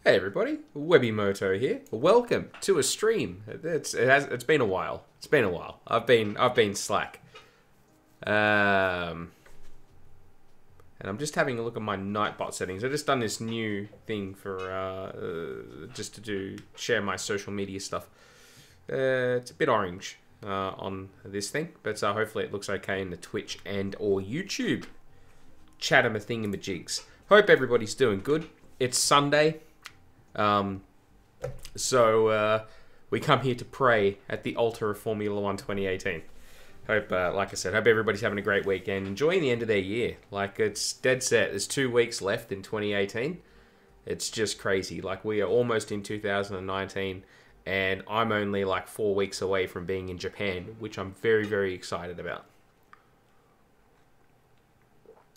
Hey everybody, Webimoto here. Welcome to a stream. It's been a while. It's been a while. I've been slack. And I'm just having a look at my Nightbot settings. I've just done this new thing for just to share my social media stuff. It's a bit orange on this thing, but hopefully it looks okay in the Twitch and or YouTube chatamathingamajigs. Hope everybody's doing good. It's Sunday. So we come here to pray at the altar of Formula 1 2018. Hope, like I said, hope everybody's having a great weekend, enjoying the end of their year. Like, it's dead set. There's 2 weeks left in 2018. It's just crazy. Like, we are almost in 2019, and I'm only like 4 weeks away from being in Japan, which I'm very, very excited about.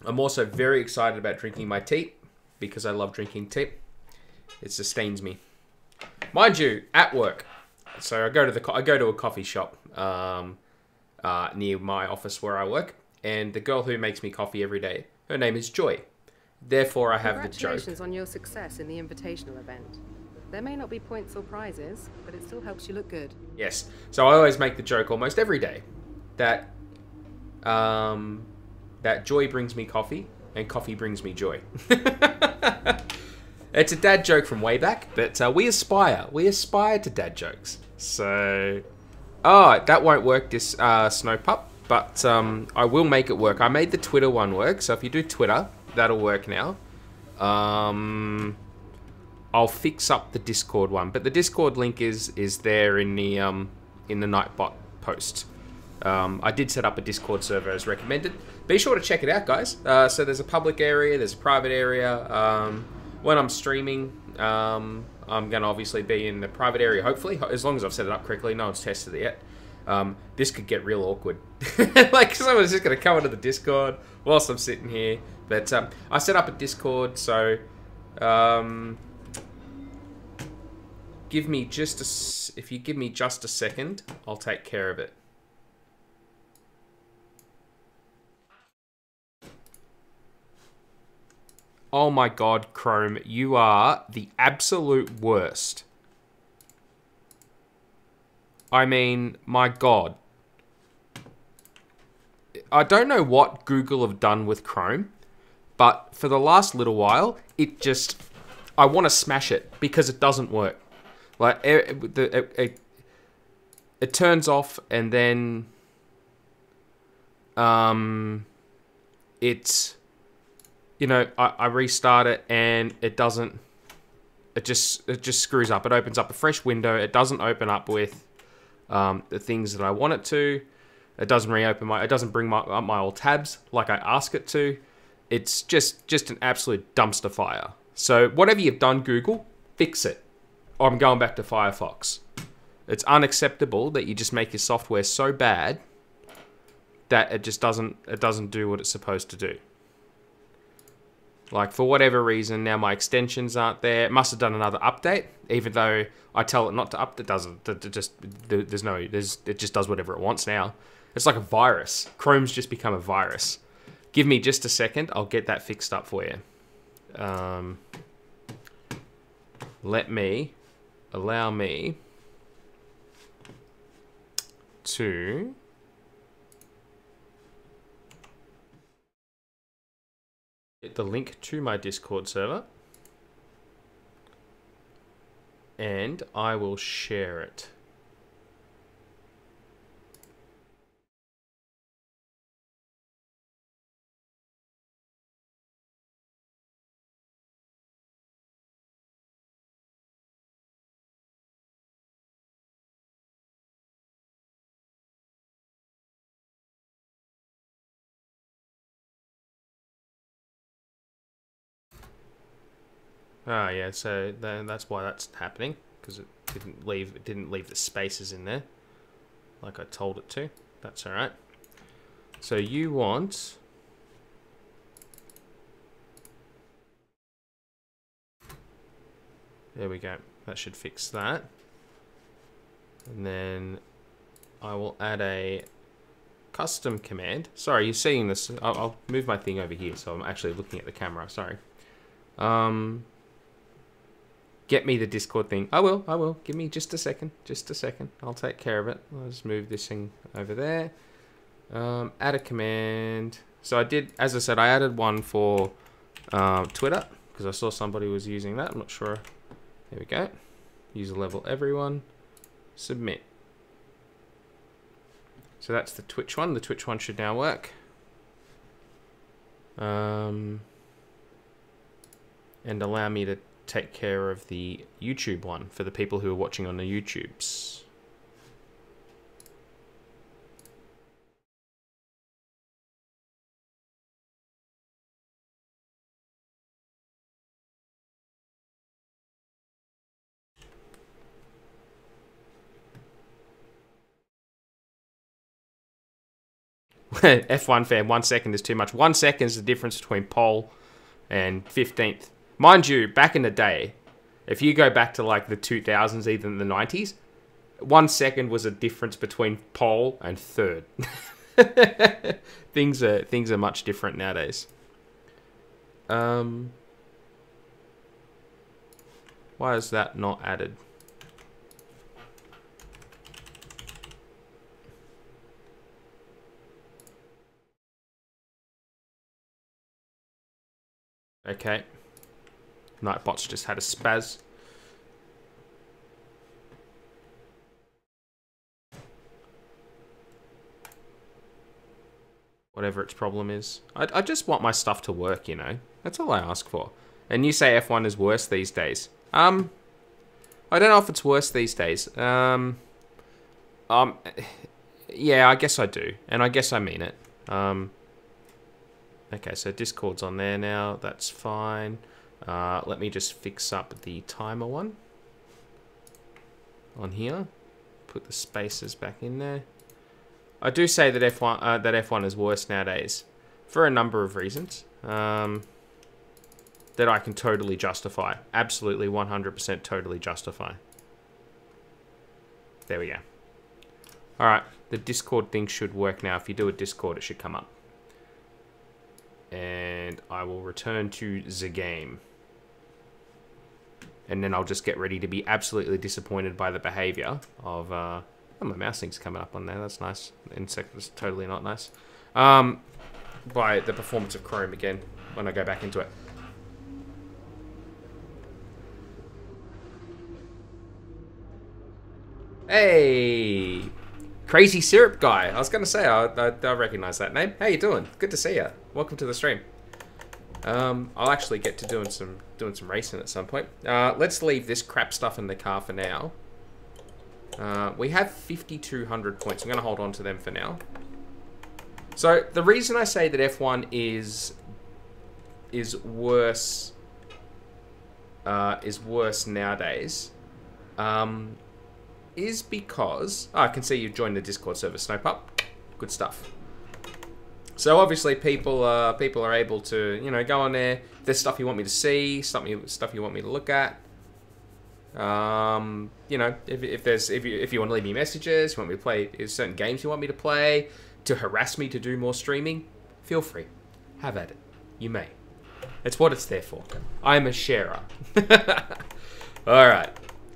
I'm also very excited about drinking my tea, because I love drinking tea. It sustains me, mind you. At work, so I go to a coffee shop near my office where I work, and the girl who makes me coffee every day, her name is Joy. Therefore, I have the joke. Congratulations on your success in the invitational event. There may not be points or prizes, but it still helps you look good. Yes. So I always make the joke almost every day that that joy brings me coffee and coffee brings me joy. It's a dad joke from way back, but we aspire to dad jokes. So, that won't work, this snow pup, but I will make it work. I made the Twitter one work, so if you do Twitter, that'll work now. I'll fix up the Discord one, but the Discord link is there in the Nightbot post. I did set up a Discord server as recommended. Be sure to check it out, guys. So there's a public area, there's a private area. When I'm streaming, I'm going to obviously be in the private area, hopefully, as long as I've set it up correctly. No one's tested it yet. This could get real awkward. Like, someone's just going to come into the Discord whilst I'm sitting here. But I set up a Discord, so if you give me just a second, I'll take care of it. Oh my god, Chrome, you are the absolute worst. I mean, my god. I don't know what Google have done with Chrome, but for the last little while, it just... I want to smash it because it doesn't work. Like, it turns off and then... it's... You know, I restart it and it doesn't. It just screws up. It opens up a fresh window. It doesn't open up with the things that I want it to. It doesn't reopen it doesn't bring up my old tabs like I ask it to. It's just an absolute dumpster fire. So whatever you've done, Google, fix it. Or I'm going back to Firefox. It's unacceptable that you just make your software so bad that it just doesn't do what it's supposed to do. Like, for whatever reason, now my extensions aren't there. It must have done another update, even though I tell it not to update. It doesn't. It just does whatever it wants now. It's like a virus. Chrome's just become a virus. Give me just a second. I'll get that fixed up for you. Allow me to... get the link to my Discord server, and I will share it. Ah, yeah, so that's why that's happening, because it didn't leave the spaces in there like I told it to. That's all right. So you want... There we go. That should fix that. And then I will add a custom command. Sorry, you're seeing this. I'll move my thing over here so I'm actually looking at the camera. Sorry. Get me the Discord thing. I will. Give me just a second. Just a second. I'll take care of it. I'll just move this thing over there. Add a command. So I did, as I said, I added one for Twitter because I saw somebody was using that. I'm not sure. There we go. User level everyone. Submit. So that's the Twitch one. The Twitch one should now work. And allow me to take care of the YouTube one for the people who are watching on the YouTubes. F1 fan, 1 second is too much. 1 second is the difference between pole and 15th. Mind you, back in the day, if you go back to like the 2000s, even the 90s, 1 second was a difference between pole and third. things are much different nowadays. Why is that not added? Okay. Nightbot's just had a spaz. Whatever its problem is. I just want my stuff to work, you know. That's all I ask for. And you say F1 is worse these days. I don't know if it's worse these days. Yeah, I guess I do. And I guess I mean it. Okay, so Discord's on there now. That's fine. Let me just fix up the timer one on here. Put the spaces back in there. I do say that F1 is worse nowadays for a number of reasons that I can totally justify. Absolutely 100% totally justify. There we go. All right, the Discord thing should work now. If you do a Discord, it should come up. And I will return to the game. And then I'll just get ready to be absolutely disappointed by the behavior of... oh, my mouse thing's coming up on there. That's nice. Insect was totally not nice. By the performance of Chrome again when I go back into it. Hey! Crazy Syrup Guy. I was going to say, I recognize that name. How you doing? Good to see you. Welcome to the stream. I'll actually get to doing some racing at some point. Let's leave this crap stuff in the car for now. We have 5,200 points. I'm going to hold on to them for now. So the reason I say that F1 is worse nowadays is because I can see you've joined the Discord server, Snowpup. Good stuff. So obviously people are able to, you know, go on there. If there's stuff you want me to see, stuff you want me to look at. You know, if you want to leave me messages, you want me to play certain games you want me to play, to harass me to do more streaming, feel free. Have at it. You may. It's what it's there for. I'm a sharer. All right.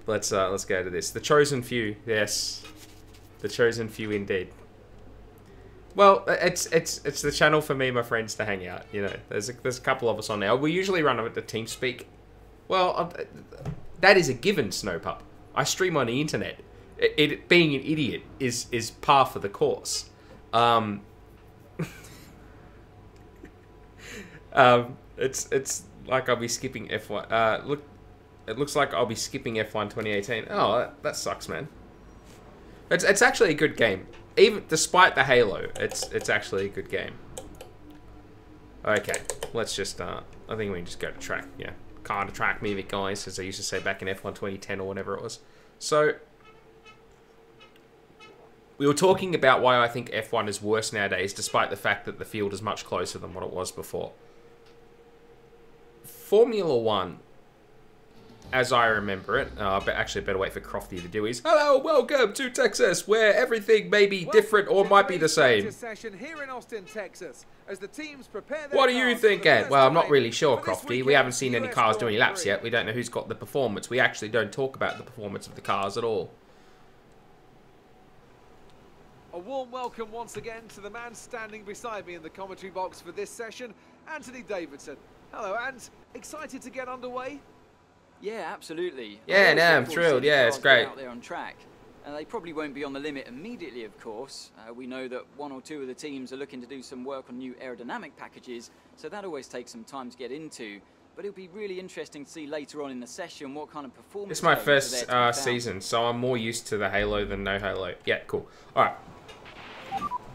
Let's go to this. The chosen few. Yes. The chosen few indeed. Well, it's the channel for me and my friends to hang out. You know, there's a couple of us on there. We usually run it to TeamSpeak. Well, that is a given, Snowpup. I stream on the internet. Being an idiot is par for the course. It's like I'll be skipping F1. Look, it looks like I'll be skipping F1 2018. Oh, that sucks, man. It's actually a good game. Even despite the Halo, it's actually a good game. Okay, let's just I think we can just go to track. Yeah, car to track, move it, guys, as I used to say back in F1 2010 or whatever it was. So we were talking about why I think F1 is worse nowadays, despite the fact that the field is much closer than what it was before. Formula One as I remember it, but actually better wait for Crofty to do his hello, welcome to Texas, where everything may be different or might be the same. Here in Austin, Texas, as the teams prepare What do you think, Ed? Well, I'm not really sure, Crofty. We haven't seen any cars do any laps yet. We don't know who's got the performance. We actually don't talk about the performance of the cars at all. A warm welcome once again to the man standing beside me in the commentary box for this session, Anthony Davidson. Hello, Ant. Excited to get underway? Yeah, absolutely. Yeah, no, I'm thrilled. Yeah, it's great. Out there on track. They probably won't be on the limit immediately, of course. We know that one or two of the teams are looking to do some work on new aerodynamic packages, so that always takes some time to get into. But it'll be really interesting to see later on in the session what kind of performance. It's my first season, so I'm more used to the Halo than no Halo. Yeah, cool. All right.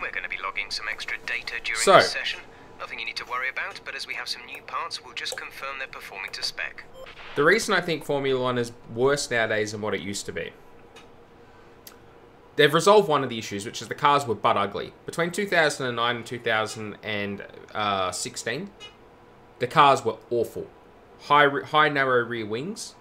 We're going to be logging some extra data during this session. Nothing you need to worry about, but as we have some new parts, we'll just confirm they're performing to spec. The reason I think Formula 1 is worse nowadays than what it used to be, they've resolved one of the issues, which is the cars were butt ugly. Between 2009 and 2016, the cars were awful. High narrow rear wings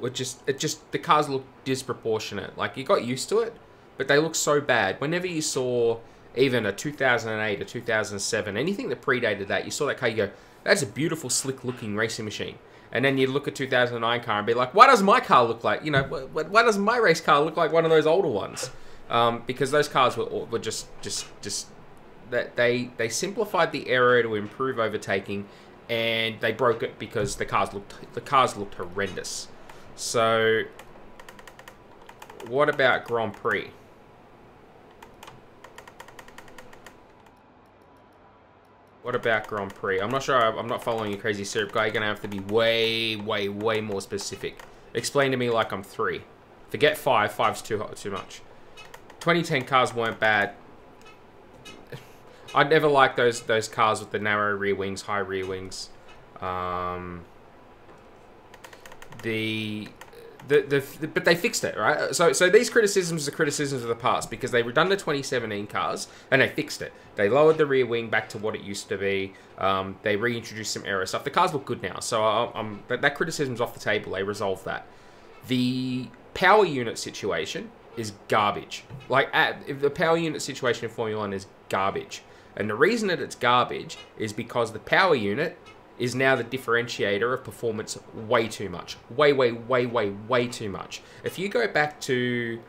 were the cars looked disproportionate. Like, you got used to it, but they look so bad. Whenever you saw even a 2008, a 2007, anything that predated that, you saw that car, you go, that's a beautiful, slick-looking racing machine. And then you look at 2009 car and be like, why does my car look like, you know, why doesn't my race car look like one of those older ones? Because those cars were just that they simplified the aero to improve overtaking, and they broke it because the cars looked horrendous. So, what about Grand Prix? What about Grand Prix? I'm not sure. I'm not following you, crazy syrup guy. You're going to have to be way, way, way more specific. Explain to me like I'm 3. Forget 5. 5's too much. 2010 cars weren't bad. I'd never liked those cars with the narrow rear wings, high rear wings. But they fixed it, right? So these criticisms are criticisms of the past because they redone the 2017 cars and they fixed it. They lowered the rear wing back to what it used to be. They reintroduced some aero stuff. The cars look good now, so that criticism's off the table. They resolved that. The power unit situation is garbage. Like, the power unit situation in Formula 1 is garbage. And the reason that it's garbage is because the power unit is now the differentiator of performance way too much. Way, way, way, way, way too much. If you go back to,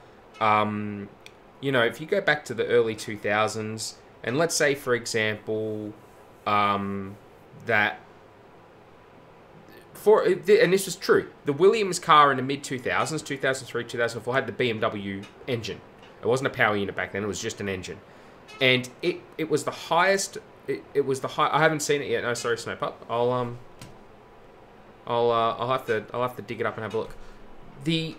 if you go back to the early 2000s, and let's say, for example, and this was true, the Williams car in the mid-2000s, 2003, 2004, had the BMW engine. It wasn't a power unit back then, it was just an engine. And it was the highest... It was the high. I haven't seen it yet. No, sorry, Snowpup. I'll have to dig it up and have a look. The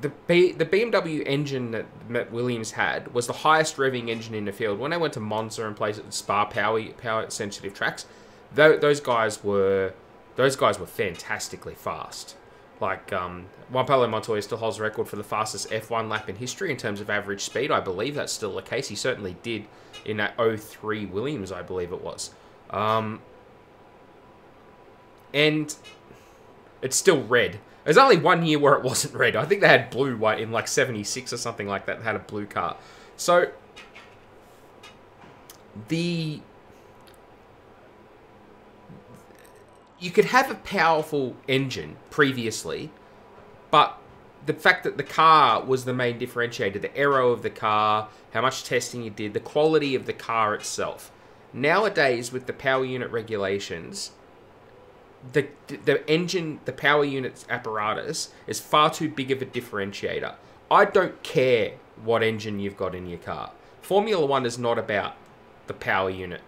BMW engine that Williams had was the highest revving engine in the field. When they went to Monza and places Spa power sensitive tracks, those guys were fantastically fast. Like, Juan Pablo Montoya still holds the record for the fastest F1 lap in history in terms of average speed. I believe that's still the case. He certainly did in that 03 Williams, I believe it was. And it's still red. There's only 1 year where it wasn't red. I think they had blue white in like 76 or something like that. They had a blue car. So, you could have a powerful engine previously, but the fact that the car was the main differentiator, the aero of the car, how much testing you did, the quality of the car itself. Nowadays, with the power unit regulations, the power unit's apparatus is far too big of a differentiator. I don't care what engine you've got in your car. Formula 1 is not about the power unit.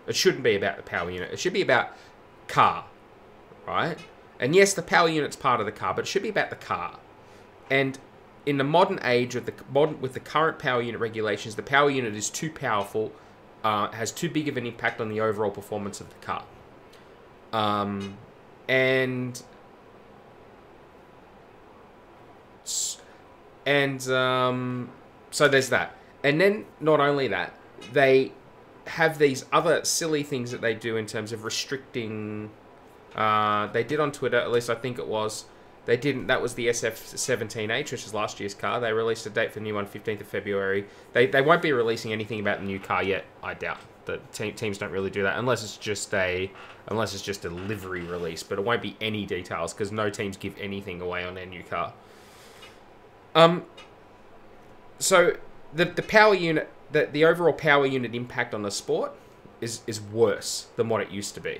It shouldn't be about the power unit. It should be about car. Right? And yes, the power unit's part of the car, but it should be about the car. And in the modern age with the current power unit regulations, the power unit is too powerful, has too big of an impact on the overall performance of the car. So there's that. And then not only that, they have these other silly things that they do in terms of restricting They did on Twitter, at least I think it was. They didn't. That was the SF17H, which is last year's car. They released a date for the new one, 15th of February. They won't be releasing anything about the new car yet. I doubt that teams don't really do that unless it's just a livery release. But it won't be any details because no teams give anything away on their new car. So the power unit, the overall power unit impact on the sport is worse than what it used to be.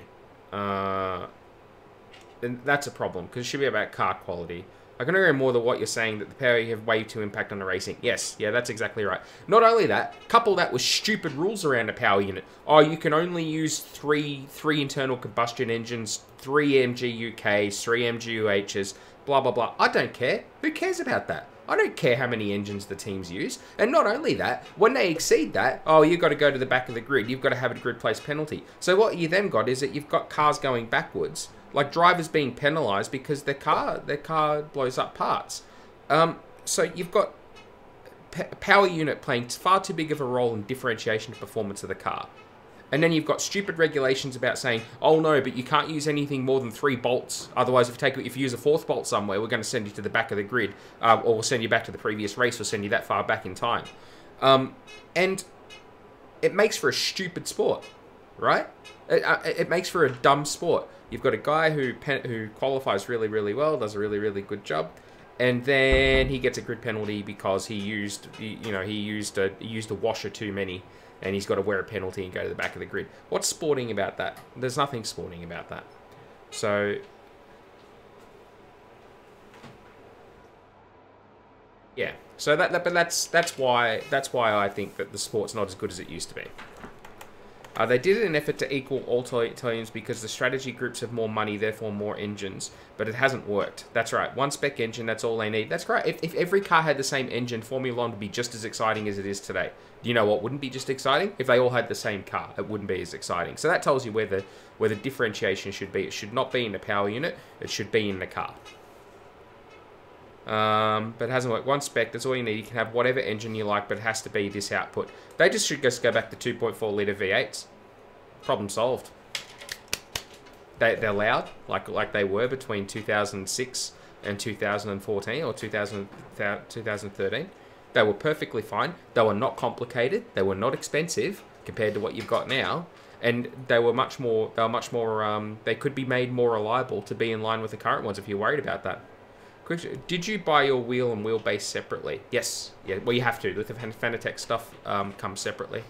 And that's a problem, because it should be about car quality. I can agree more than what you're saying, that the power you have way too impact on the racing. Yes, yeah, that's exactly right. Not only that, couple that with stupid rules around a power unit. Oh, you can only use three internal combustion engines, 3 MGUKs, 3 MGUHs, blah, blah, blah. I don't care. Who cares about that? I don't care how many engines the teams use. And not only that, when they exceed that, oh, you've got to go to the back of the grid. You've got to have a grid place penalty. So what you then got is that you've got cars going backwards, like drivers being penalised because their car blows up parts. So you've got power unit playing far too big of a role in differentiation to performance of the car. And then you've got stupid regulations about saying, oh no, but you can't use anything more than 3 bolts. Otherwise, if you use a 4th bolt somewhere, we're going to send you to the back of the grid, or we'll send you back to the previous race, or send you that far back in time. And it makes for a stupid sport, right? It makes for a dumb sport. You've got a guy who qualifies really, really well, does a really, really good job, and then he gets a grid penalty because he used a washer too many, and he's got to wear a penalty and go to the back of the grid. What's sporting about that? There's nothing sporting about that. So yeah, so that's why I think that the sport's not as good as it used to be. They did it in an effort to equal all teams because the strategy groups have more money, therefore more engines, but it hasn't worked. That's right. One spec engine, that's all they need. That's great. If every car had the same engine, Formula 1 would be just as exciting as it is today. Do you know what wouldn't be just exciting? If they all had the same car, it wouldn't be as exciting. So that tells you where the differentiation should be. It should not be in the power unit. It should be in the car. But it hasn't worked. One spec, that's all you need. You can have whatever engine you like, but it has to be this output. They just should just go back to 2.4 litre V8s. Problem solved. They're loud, like they were between 2006 and 2014, or 2013. They were perfectly fine. They were not complicated. They were not expensive compared to what you've got now. And they were much more, they could be made more reliable to be in line with the current ones if you're worried about that. Quick, did you buy your wheel and wheelbase separately? Yes. Yeah, well, you have to. With the Fanatec stuff comes separately.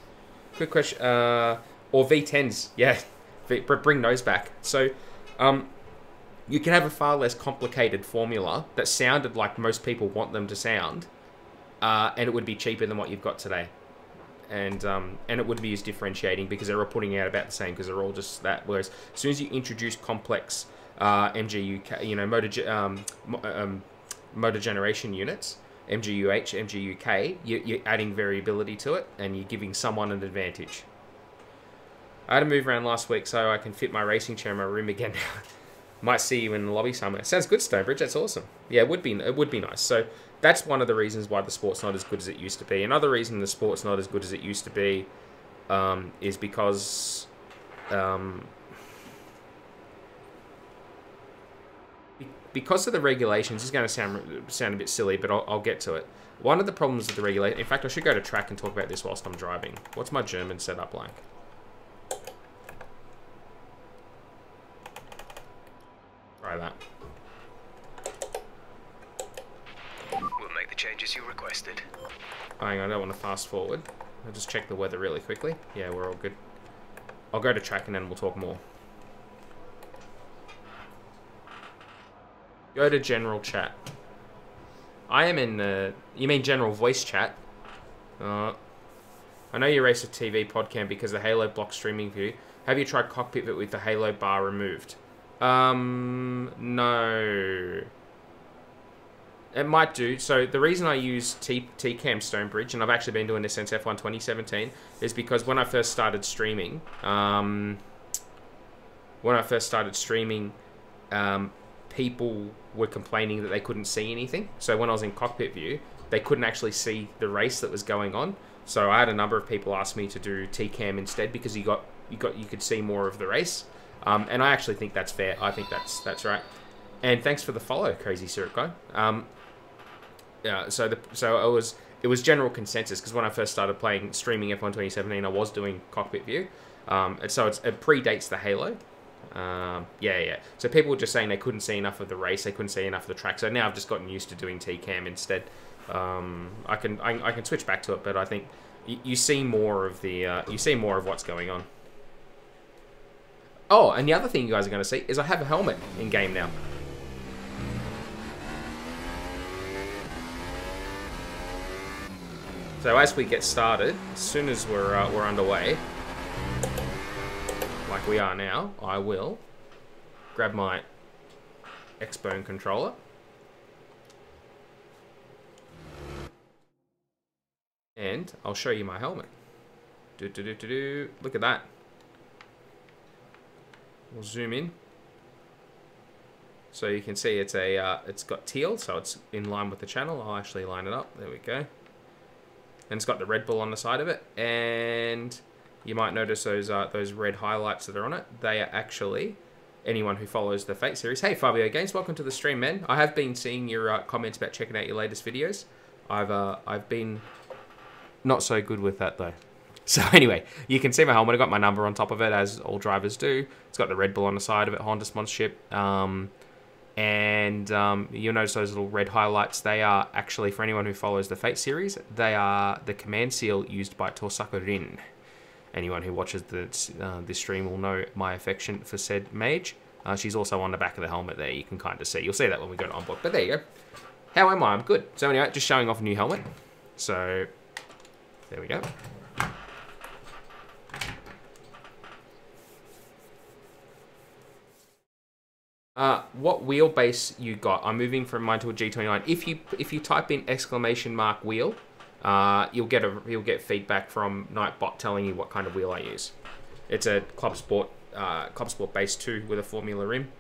Quick question. Or V10s. Yeah. Bring those back. So, you can have a far less complicated formula that sounded like most people want them to sound, and it would be cheaper than what you've got today. And it would be as differentiating because they're all putting out about the same because they're all just that. Whereas as soon as you introduce complex MGUK, motor generation units, MGUH, MGUK, you're adding variability to it and you're giving someone an advantage. I had to move around last week so I can fit my racing chair in my room again now. Might see you in the lobby somewhere. Sounds good, Stonebridge. That's awesome. Yeah, it would be nice. So that's one of the reasons why the sport's not as good as it used to be. Another reason the sport's not as good as it used to be is because of the regulations. This is going to sound a bit silly, but I'll get to it. One of the problems with the regulation... In fact, I should go to track and talk about this whilst I'm driving. What's my German setup like? Try that. We'll make the changes you requested. Hang on, I don't want to fast forward. I'll just check the weather really quickly. Yeah, we're all good. I'll go to track and then we'll talk more. Go to general chat. I am in the... You mean general voice chat? I know you race a TV podcast because the Halo block streaming view. Have you tried cockpit with the Halo bar removed? No. It might do. So the reason I use T-Cam Stonebridge, and I've actually been doing this since F1 2017, is because when I first started streaming, people were complaining that they couldn't see anything. So when I was in cockpit view, they couldn't actually see the race that was going on. So I had a number of people ask me to do T-Cam instead because you could see more of the race. And I actually think that's fair. I think that's right. And thanks for the follow, Crazy Syrup Guy. Yeah, so it was general consensus, because when I first started streaming F1 2017, I was doing cockpit view. And so it predates the Halo. Yeah. So people were just saying they couldn't see enough of the race, they couldn't see enough of the track. So now I've just gotten used to doing T-Cam instead. I can switch back to it, but I think you see more of what's going on. Oh, and the other thing you guys are going to see is I have a helmet in game now. So as we get started, as soon as we're underway, like we are now, I will grab my X-Bone controller. And I'll show you my helmet. Look at that. We'll zoom in. So you can see it's got teal, so it's in line with the channel. I'll actually line it up. There we go. And it's got the Red Bull on the side of it. And you might notice those red highlights that are on it. They are actually anyone who follows the Fate series. Hey, Fabio Games, welcome to the stream, man. I have been seeing your comments about checking out your latest videos. I've been not so good with that though. So anyway, you can see my helmet. I got my number on top of it, as all drivers do. It's got the Red Bull on the side of it, Honda sponsorship. You'll notice those little red highlights. They are actually, for anyone who follows the Fate series, they are the command seal used by Torsaku Rin. Anyone who watches this stream will know my affection for said mage. She's also on the back of the helmet there. You can kind of see. You'll see that when we go to onboard. But there you go. How am I? I'm good. So anyway, just showing off a new helmet. So there we go. What wheelbase you got? I'm moving from mine to a G29. If you type in ! wheel, you'll get feedback from Nightbot telling you what kind of wheel I use. It's a Club Sport Base 2 with a Formula rim.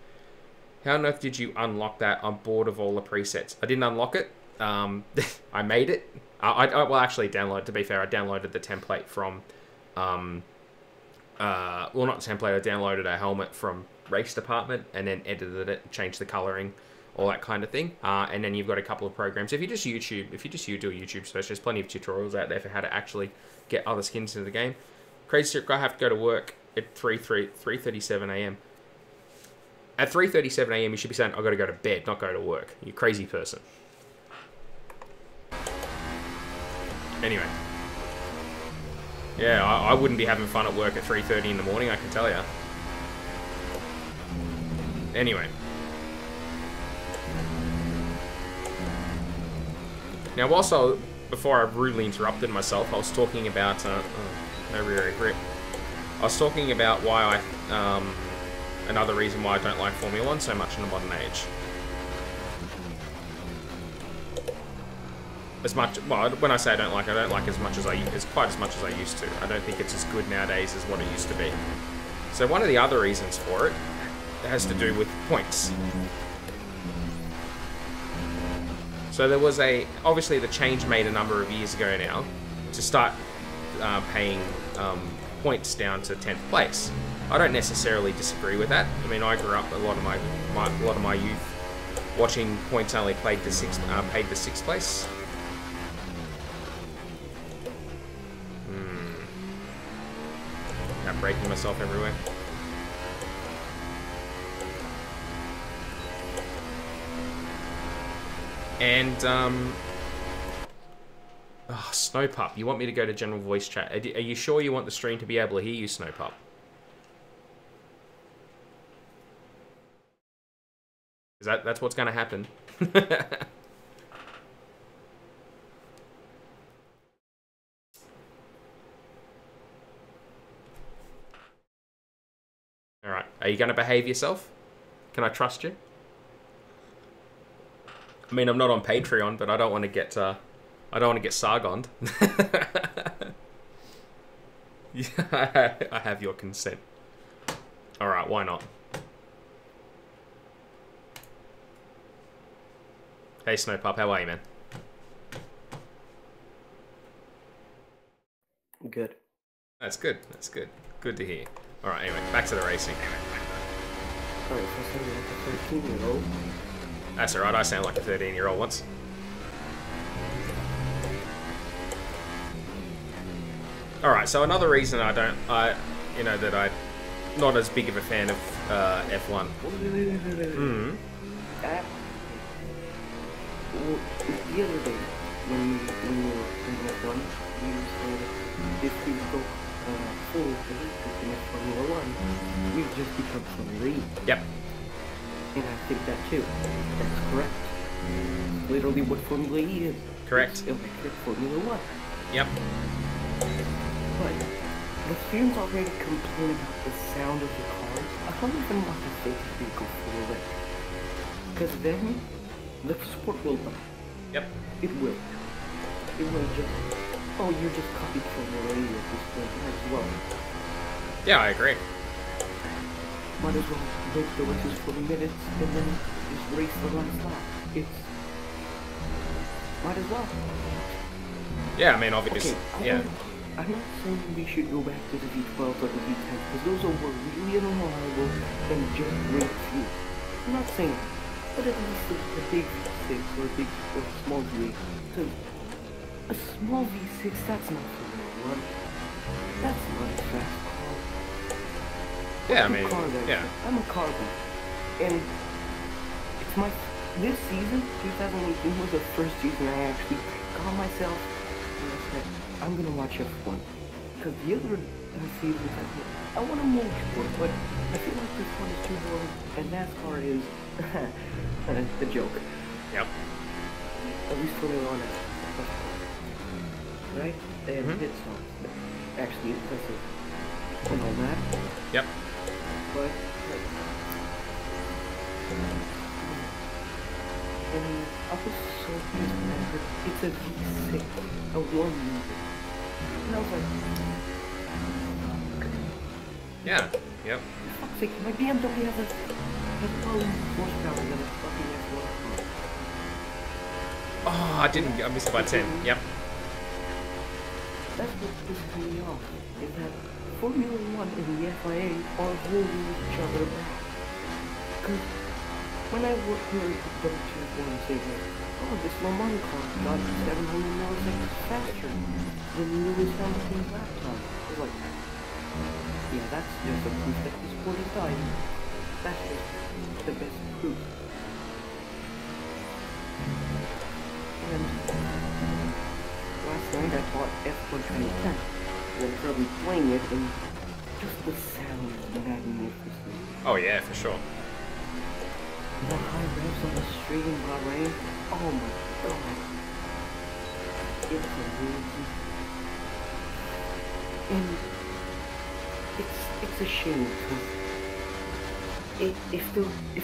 How on earth did you unlock that? I'm bored of all the presets. I didn't unlock it. I made it. Well, actually, to be fair, I downloaded the template from. Well, not the template. I downloaded a helmet from Race Department and then edited it, changed the coloring, all that kind of thing. And then you've got a couple of programs. If you do a YouTube search, there's plenty of tutorials out there for how to actually get other skins into the game. Crazy Strip Guy, I have to go to work at 3:37 a.m. At 3:37 a.m. you should be saying, I've got to go to bed, not go to work. You crazy person. Anyway. Yeah, I wouldn't be having fun at work at 3:30 in the morning, I can tell you. Anyway. Now, before I rudely interrupted myself, I was talking about, no rear grip. I was talking about why another reason why I don't like Formula 1 so much in the modern age. Well, when I say I don't like as much as quite as much as I used to. I don't think it's as good nowadays as what it used to be. So one of the other reasons for it has to do with points. So there was obviously the change made a number of years ago now to start paying points down to 10th place. I don't necessarily disagree with that. I mean, I grew up a lot of my youth watching points only paid the sixth place. I'm breaking myself everywhere. And, oh, Snowpup, you want me to go to general voice chat. Are you sure you want the stream to be able to hear you, Snowpup? That's what's going to happen. Alright, are you going to behave yourself? Can I trust you? I mean, I'm not on Patreon, but I don't want to get Sargoned. Yeah, I have your consent. Alright, why not? Hey Snowpup, how are you, man? Good. That's good. That's good. Good to hear. Alright, anyway, back to the racing. sorry if I sound like a 13-year-old. That's alright, I sound like a 13-year-old once. Alright, so another reason I'm not as big of a fan of F1. Mm. Well, the other day, when you were in F1, you said if we go full in Formula 1, we've just become Formula E. Yep. And I think that too. That's correct. Literally what Formula E is. Correct. It's electric Formula 1. Yep. But the fans already complain about the sound of the cars. I don't even want to think if we go full electric. Because then, the sport will die. Yep. It will. It will just... Oh, you just copied Formula E at this point as well. Yeah, I agree. Might as well break the races for minutes and then just race the last lap. It's... Might as well. Yeah, I mean, obviously, okay, yeah. I'm not saying we should go back to the V12 or the V10 because those were really unreliable and just great fuel. I'm not saying that, but at least a big V6 or a big or small V8. Because a small V6, that's not Formula 1. That's not a fast car. Yeah, I I'm mean, a car guy. yeah. I'm a car guy. And it's my... This season, 2018, was the first season I actually got myself and I said, I'm gonna watch F1. Because the other seasons, I want to move sport, but I feel like this one is too boring, and NASCAR is a joke. Yep. At least for me on it. Right? They have hit songs. Actually, impressive. And all that. Yep. But, and I was so pissed when I heard it's a V6, a 1 liter. And I was like, Yeah. Yep. for fuck's sake, my BMW has far less horsepower than a fucking F1 car. Oh, I missed by 10. Yep. That's what pisses me off, is that Formula 1 and the FIA are holding each other back. Because when I work here at the W2 say that, oh, this Le Mans car got 700 milliseconds faster than Lewis Hamilton's lap time. I was like, yeah, that's just a proof that the sport is dying. That's just the best proof. And last night I bought F12018. I'm probably playing it, and just the sound is magnificent. Oh yeah, for sure. The high revs on the street in Bahrain, oh my god. It's amazing. And it's a shame because if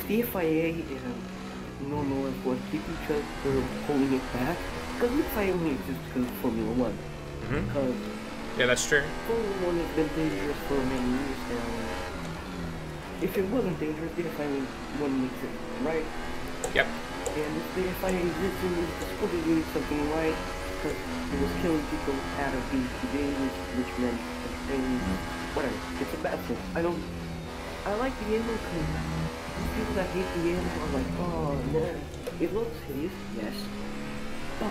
the FIA and normal F1 keep each other holding it back, because the FIA only exists because of Formula 1. Because yeah, that's true. Formula 1 has been dangerous for many years now. If it wasn't dangerous, the FIA wouldn't exist, right? Yep. And if the FIA existed, the sport is doing something right, because it was killing people out of these games, which meant entertaining, whatever. It's a bad thing. I like the animal because people that hate the animal are like, oh, nah. It looks hideous, yes, but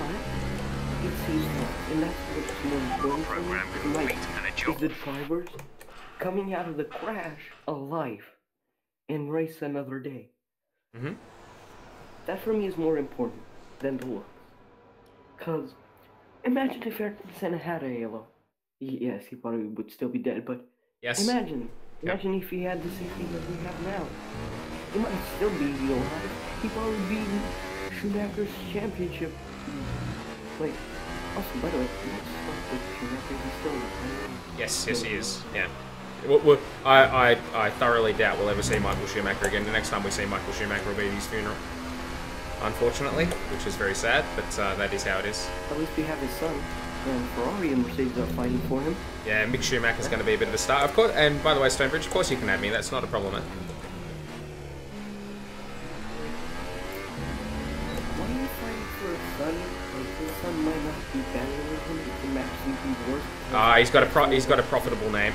it seems not, and that's what's more important for me. Like, is the drivers coming out of the crash alive and race another day. That for me is more important than the looks. Cause imagine if Ayrton Senna had a halo. Yes, he probably would still be dead, but yes. Imagine if he had the safety that we have now. He might still be alive. He'd probably be Schumacher's championship. Like, also, by the way, let's start with Schumacher. He's still alive. Yes, he is. Yeah. I thoroughly doubt we'll ever see Michael Schumacher again. The next time we see Michael Schumacher will be at his funeral. Unfortunately, which is very sad, but that is how it is. At least we have his son. Ferrari and Mercedes are fighting for him. Yeah, Mick Schumacher's going to be a bit of a star. Of course, and by the way, Stonebridge, of course you can add me. That's not a problem, man. Why are you fighting for a son? Like, his son might not be better than him. It can actually be worse. He's got a profitable name.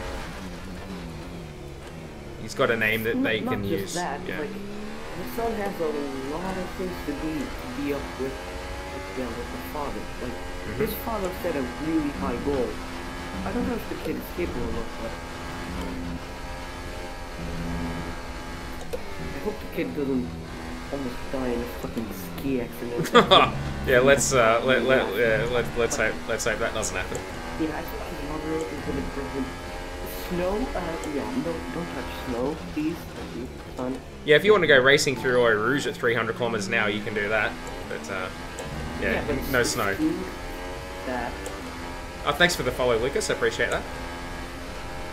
He's got a name that they not can just use. That, Yeah. like, the son has a lot of things to be up with the father. Like, his father set a really high goal. I don't know if the kid is capable of that. I hope the kid doesn't almost die in a fucking ski accident. Yeah, let's hope that doesn't happen. Yeah, I think his mother is gonna bring him snow. Yeah, no, don't touch snow, please. Thank you, son. Yeah, if you want to go racing through Eau Rouge at 300 kilometers an hour, you can do that. But yeah, but no it's snow. That Oh, thanks for the follow, Lucas. I appreciate that.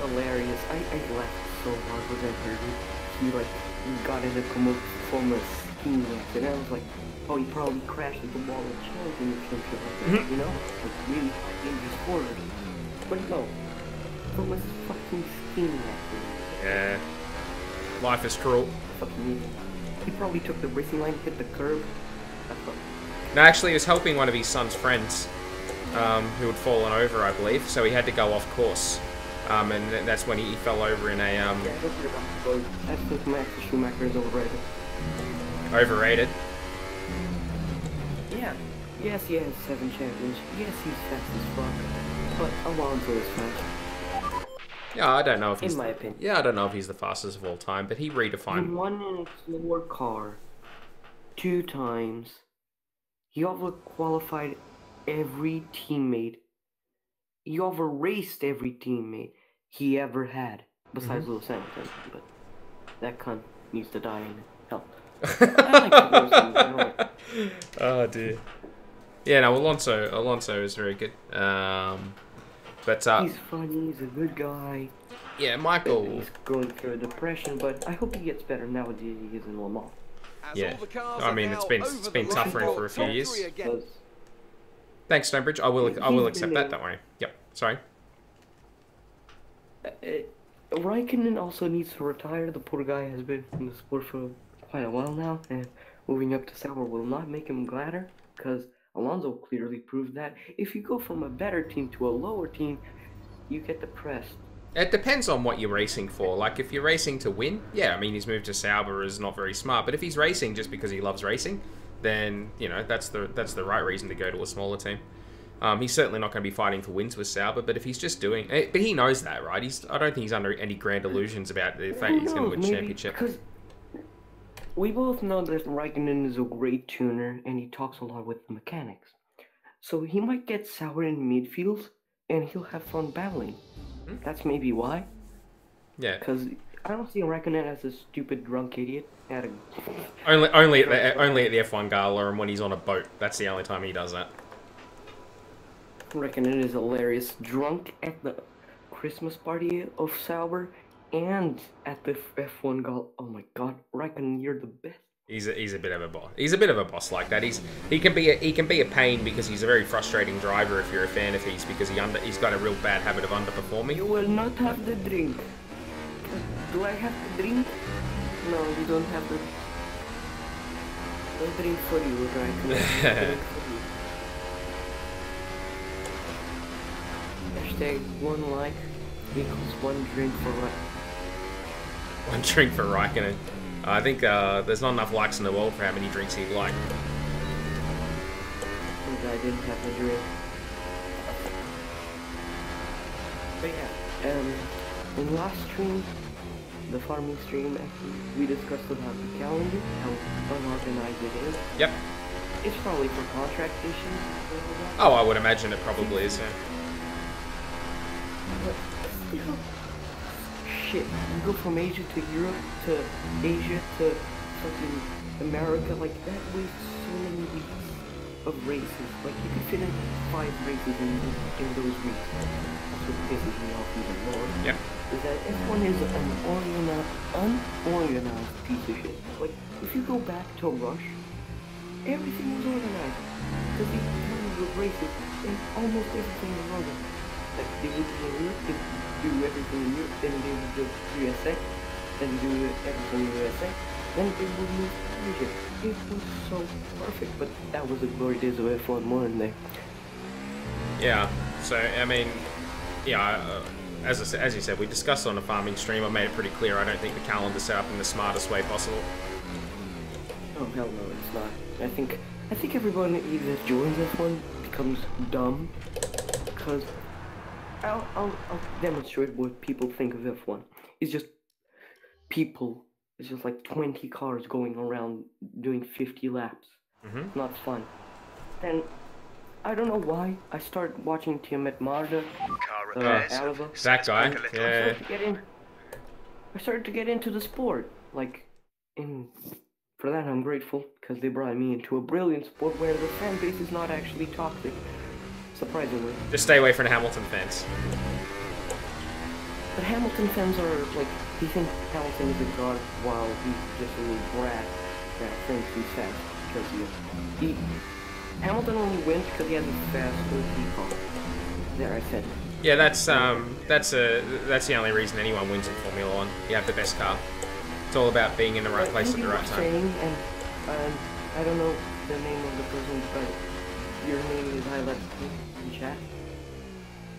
hilarious. I laughed so hard when I heard it. He like got in a from a skiing accident. I was like, oh, he probably crashed into the wall of champion or something like that, you know? Like really dangerous sport. But no, from a fucking skiing accident. Yeah. Life is cruel. Fucking, he probably took the racing line, hit the curb. That's what. No, actually, he was helping one of his son's friends who had fallen over, I believe, so he had to go off course. And that's when he fell over in a... Yeah, don't worry about it. I think Max Schumacher is overrated. Overrated. Yeah. Yes, he has 7 champions. Yes, he's fast as fuck. But Alonso is fast. Yeah, I don't know if he's... In my opinion. Yeah, I don't know if he's the fastest of all time, but he He redefined... won in a slower car 2 times. He over-qualified every teammate. He over-raced every teammate he ever had, besides Lewis Hamilton. But that cunt needs to die in hell. I like Lewis Hamilton. Oh, dear. Yeah, no, Alonso is very good. But, He's funny, he's a good guy. yeah, Michael... He's going through a depression, but I hope he gets better now that he is in Le Mans. Yeah, I mean, it's been tough for him for a few years. Thanks, Stonebridge. I will accept that. Don't worry. Yep. Sorry. Raikkonen also needs to retire. The poor guy has been in the sport for quite a while now, and moving up to Sauber will not make him gladder, because Alonso clearly proved that if you go from a better team to a lower team, you get depressed. It depends on what you're racing for. Like, if you're racing to win, yeah, I mean, his move to Sauber is not very smart. But if he's racing just because he loves racing, then, you know, that's the right reason to go to a smaller team. He's certainly not going to be fighting for wins with Sauber, but if he's just doing... But he knows that, right? I don't think he's under any grand illusions about the fact he's going to win championship. Because we both know that Raikkonen is a great tuner, and he talks a lot with the mechanics. So he might get sour in midfield, and he'll have fun battling. That's maybe why. Yeah. Because I don't see Raikkonen as a stupid drunk idiot. Only at the F1 gala and when he's on a boat. That's the only time he does that. Raikkonen is hilarious. Drunk at the Christmas party of Sauber and at the F1 gala. Oh my god, Raikkonen, you're the best. He's a bit of a boss. He's a bit of a boss like that. He can be a pain because he's a very frustrating driver if you're a fan of his, because he's got a real bad habit of underperforming. You will not have the drink. Do I have the drink? No, you don't have the. No drink for you, right? Hashtag 1 like equals 1 drink for Raikkonen. 1 drink for Raikkonen. I think there's not enough likes in the world for how many drinks he'd like. I didn't have the drink. But yeah, in last stream, the farming stream, actually, we discussed about the calendar, how unorganized it is. Yep. It's probably for contract issues. Oh, I would imagine it probably is, yeah. But still, shit, you go from Asia to Europe to Asia to fucking America, like that wastes so many weeks of races. Like you could fit in 5 races in those weeks. That's what pisses me off even more. Yep. Is that F1 is an unorganized piece of shit. Like if you go back to Rush, everything was organized. Because these tons of races and almost everything was organized. Like they would be in Europe, they do everything in Europe, then they would do USA, then do everything in USA, then they would move to Asia. It was so perfect, but that was the glory days of F1 more than they. Yeah, so, I mean, yeah, as you said, we discussed on a farming stream. I made it pretty clear. I don't think the calendar's set up in the smartest way possible. Oh hell no, it's not. I think everyone that joins F1 becomes dumb, because I'll demonstrate what people think of F1. It's just people. It's just like 20 cars going around doing 50 laps. Mm-hmm. Not fun. Then I don't know why I started watching Tiamat Marda, Alva. That guy, yeah. I started to get into the sport. For that I'm grateful, because they brought me into a brilliant sport where the fan base is not actually toxic. Surprisingly. Just stay away from the Hamilton fans. But Hamilton fans are like, they think Hamilton is a god while he's just a little brat that thinks he's fast. Because Hamilton only wins because he has a fast OP car. There, I said it. Yeah, that's the only reason anyone wins in Formula One. You have the best car. It's all about being in the right place at the right time. Saying, and I don't know the name of the person, but your name is highlighted in chat.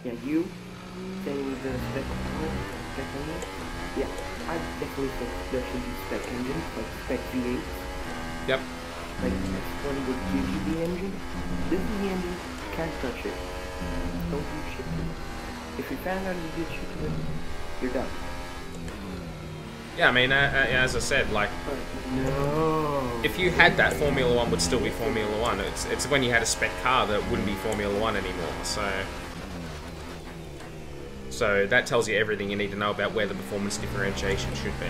Yeah, you saying the spec engine. Yeah, I definitely think there should be spec engines, like spec V8. Yep. Like F1 would give you the engine. This is the engine. Can't touch it. Don't do shit to it. If you found out you did shit to it, you're done. Yeah, I mean, as I said, like, no. If you had that, Formula One would still be Formula One. It's when you had a spec car that wouldn't be Formula One anymore. So that tells you everything you need to know about where the performance differentiation should be.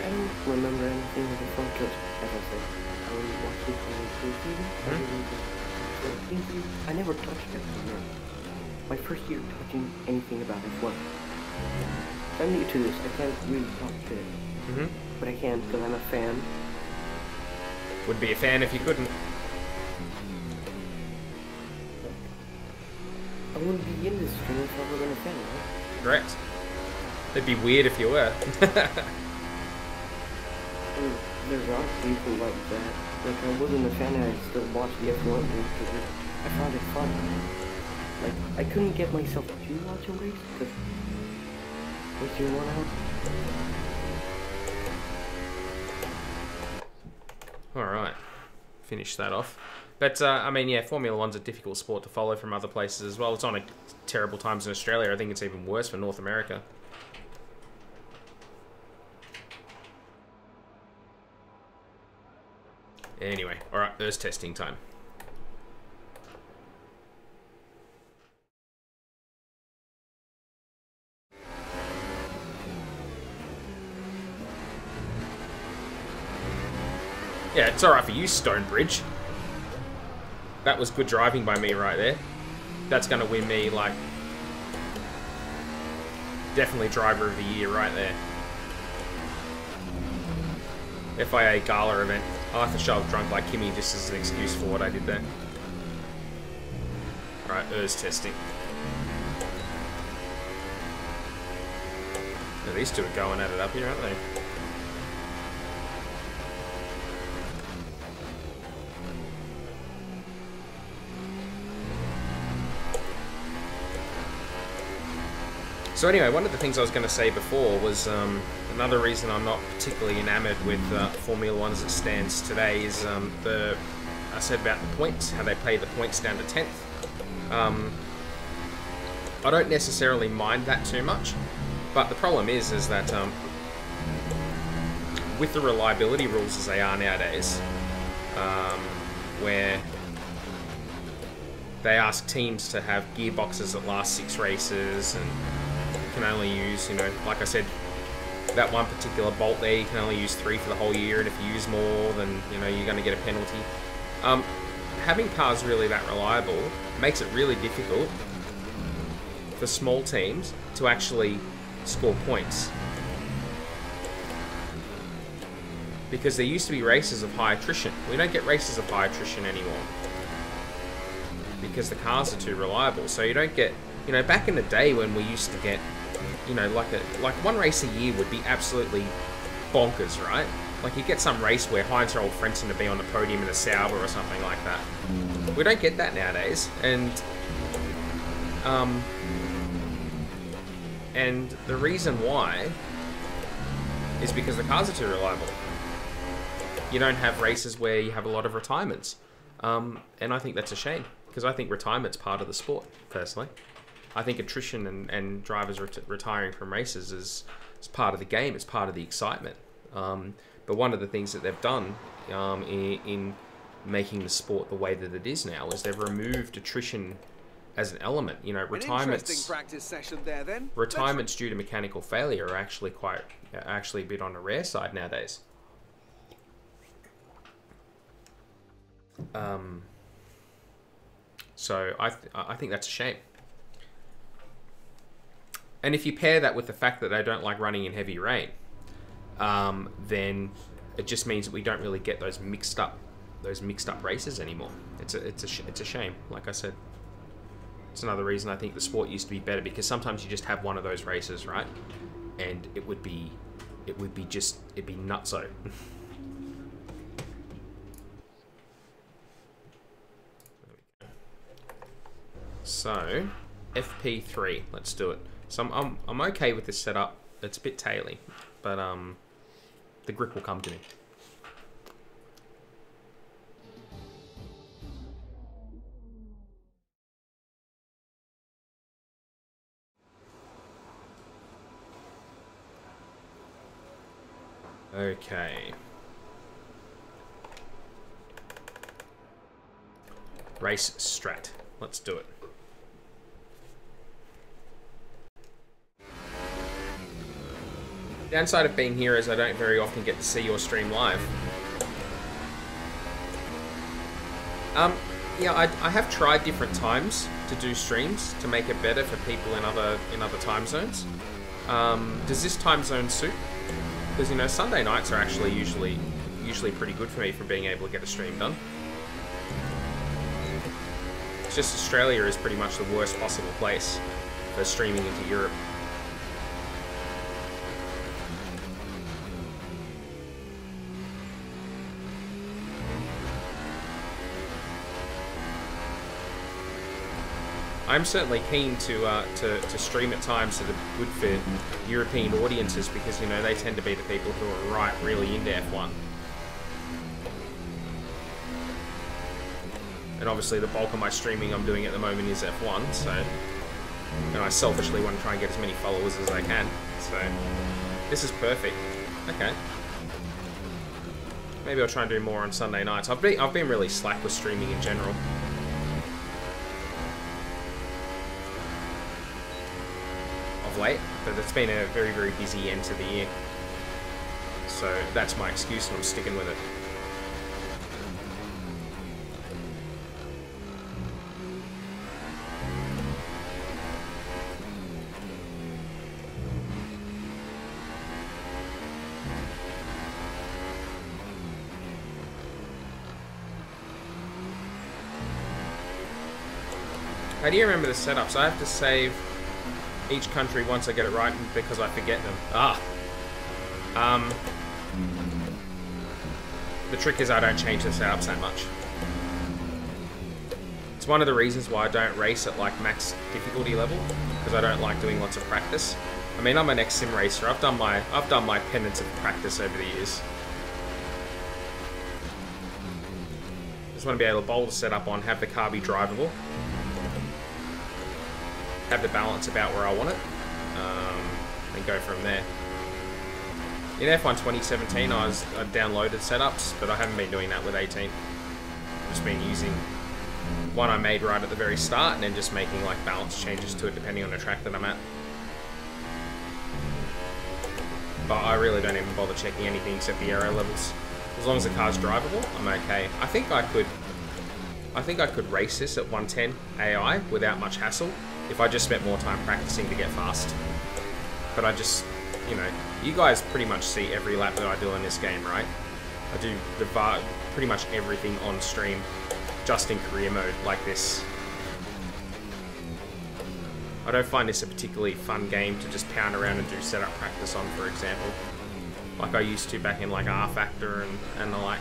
I don't remember anything of the phone because, as I said, I only watched it from the season. I never touched it. My first year touching anything about F1. I'm new to this. I can't really talk shit. But I can because I'm a fan. Would be a fan if you couldn't. I wouldn't be in this stream if I wasn't a fan, right? Correct. It'd be weird if you were. There's a lot of people like that. Like, I wasn't a fan and I still watched the F1 because I found it fun. Like, I couldn't get myself to watch a race because wasting 1 hour. Alright. Finish that off. But, I mean, yeah, Formula One's a difficult sport to follow from other places as well. It's on terrible times in Australia. I think it's even worse for North America. Anyway, alright, there's testing time. Yeah, it's alright for you, Stonebridge. That was good driving by me right there. That's going to win me, like, definitely driver of the year right there. FIA Gala event. I'll have to show up drunk like Kimmy just as an excuse for what I did there. Alright, testing. Now, these two are going at it up here, aren't they? So anyway, one of the things I was going to say before was another reason I'm not particularly enamored with Formula One as it stands today is I said about the points, how they pay the points down to 10th. I don't necessarily mind that too much, but the problem is that with the reliability rules as they are nowadays, where they ask teams to have gearboxes that last 6 races and can only use, you know, like I said, that one particular bolt there, you can only use 3 for the whole year, and if you use more, then, you know, you're going to get a penalty. Having cars really that reliable makes it really difficult for small teams to actually score points. Because there used to be races of high attrition. We don't get races of high attrition anymore. Because the cars are too reliable. So you don't get, you know, back in the day when we used to get, you know, like one race a year would be absolutely bonkers, right? Like you get some race where Heinz Roll Frentzen to be on the podium in a Sauber or something like that. We don't get that nowadays, and the reason why is because the cars are too reliable. You don't have races where you have a lot of retirements, and I think that's a shame, because I think retirement's part of the sport, personally. I think attrition and drivers retiring from races is part of the game, it's part of the excitement. But one of the things that they've done in making the sport the way that it is now is they've removed attrition as an element. You know, retirements due to mechanical failure are actually a bit on the rare side nowadays. So I think that's a shame. And if you pair that with the fact that they don't like running in heavy rain, then it just means that we don't really get those mixed up races anymore. It's a shame. Like I said, it's another reason I think the sport used to be better, because sometimes you just have one of those races, right? And it'd be nutso. So, FP3, let's do it. So I'm okay with this setup. It's a bit taily, but the grip will come to me. Okay. Race strat. Let's do it. Downside of being here is I don't very often get to see your stream live. Yeah, I have tried different times to do streams to make it better for people in other time zones. Does this time zone suit? Because, you know, Sunday nights are actually usually pretty good for me for being able to get a stream done. It's just Australia is pretty much the worst possible place for streaming into Europe. I'm certainly keen to stream at times that are good for European audiences, because, you know, they tend to be the people who are really into F1. And obviously the bulk of my streaming I'm doing at the moment is F1, so, and I selfishly want to try and get as many followers as I can. So this is perfect. Okay. Maybe I'll try and do more on Sunday nights. I've been really slack with streaming in general. Late, but it's been a very, very busy end to the year, so that's my excuse and I'm sticking with it. How do you remember the setups? I have to save each country once I get it right, because I forget them. The trick is I don't change the setups that much. It's one of the reasons why I don't race at like max difficulty level, because I don't like doing lots of practice. I mean, I'm an ex-sim racer. I've done my penance of practice over the years. Just want to be able to bowl the setup on, have the car be drivable, have the balance about where I want it, and go from there. In F1 2017, I downloaded setups, but I haven't been doing that with 18. I've just been using one I made right at the very start, and then just making like balance changes to it depending on the track that I'm at. But I really don't even bother checking anything except the aero levels. As long as the car's drivable, I'm okay. I think I could race this at 110 AI without much hassle if I just spent more time practicing to get fast. But I just, you know, you guys pretty much see every lap that I do in this game, right? I do pretty much everything on stream, just in career mode like this. I don't find this a particularly fun game to just pound around and do setup practice on, for example, like I used to back in like R Factor and the like.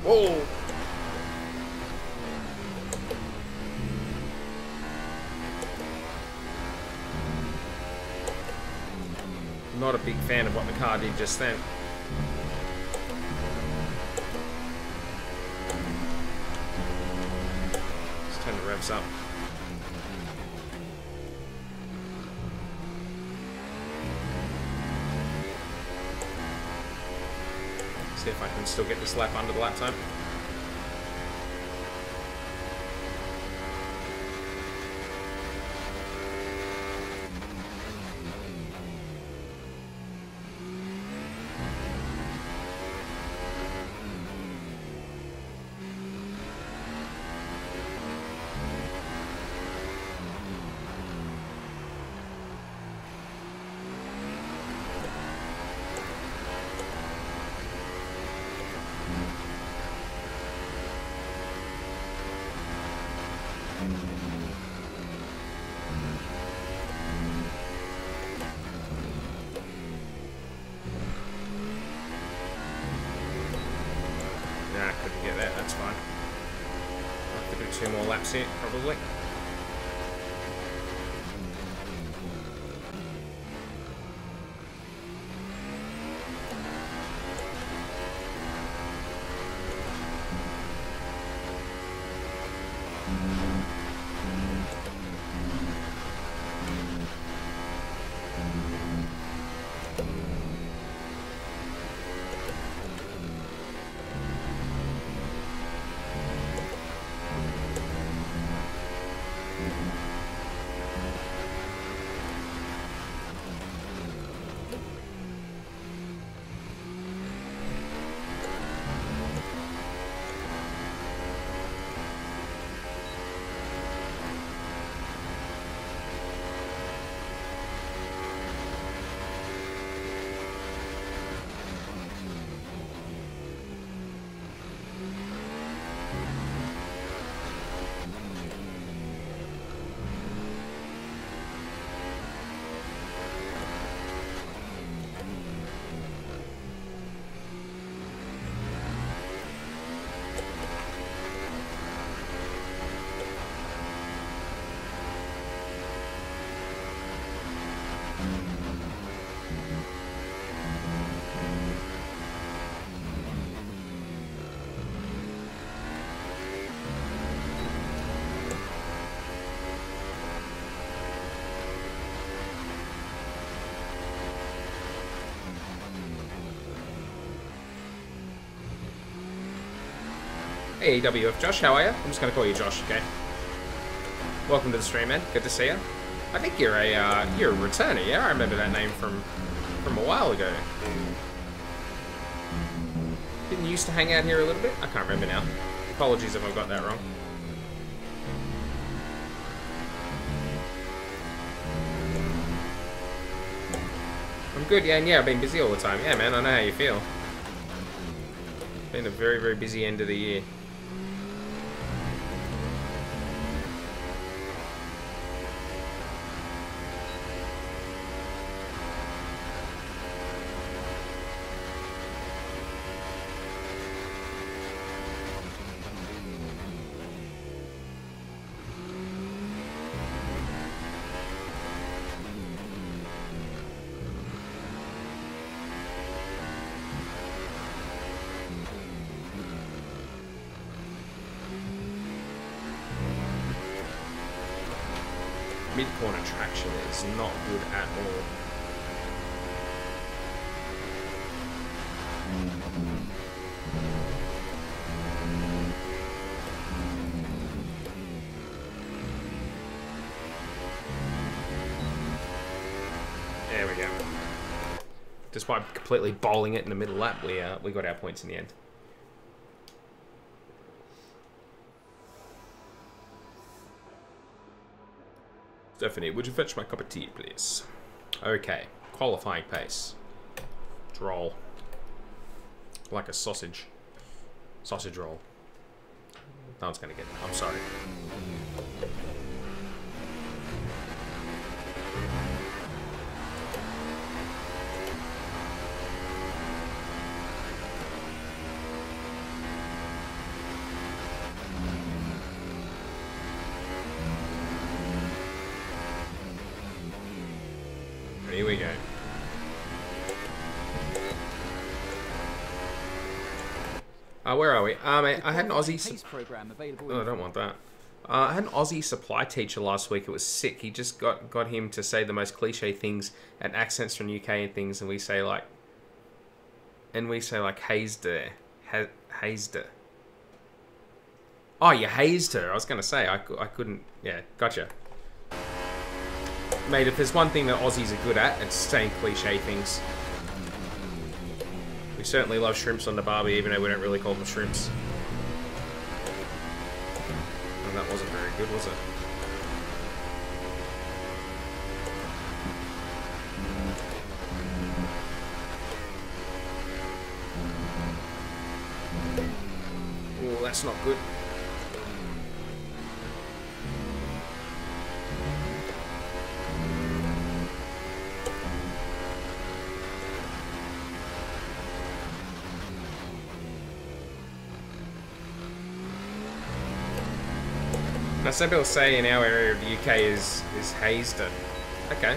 Whoa! Not a big fan of what the car did just then. Let's turn the revs up. See if I can still get this lap under the lap time. Nah, couldn't get that, that's fine. I'll have to do 2 more laps here, probably. Hey, WF Josh, how are you? I'm just gonna call you Josh, okay? Welcome to the stream, man. Good to see you. I think you're a returner, yeah? I remember that name from a while ago. Didn't you used to hang out here a little bit? I can't remember now. Apologies if I've got that wrong. I'm good, yeah, and yeah, I've been busy all the time. Yeah, man, I know how you feel. Been a very, very busy end of the year. Mid-corner traction is not good at all. There we go. Despite completely bowling it in the middle lap, we got our points in the end. Stephanie, would you fetch my cup of tea, please? Okay, qualifying pace. Roll. Like a sausage. Sausage roll. No one's gonna get that. I'm sorry. Here we go. Where are we? I had an Aussie... Oh, I don't want that. I had an Aussie supply teacher last week. It was sick. He just got him to say the most cliche things and accents from UK and things, and we say like hazed her. Hazed her. Oh, you hazed her. I was going to say, I couldn't... Yeah, gotcha. Mate, if there's one thing that Aussies are good at, it's saying cliche things. We certainly love shrimps on the barbie, even though we don't really call them shrimps. And that wasn't very good, was it? Oh, that's not good. Now, some people say in our area of the UK is Haysden. Okay.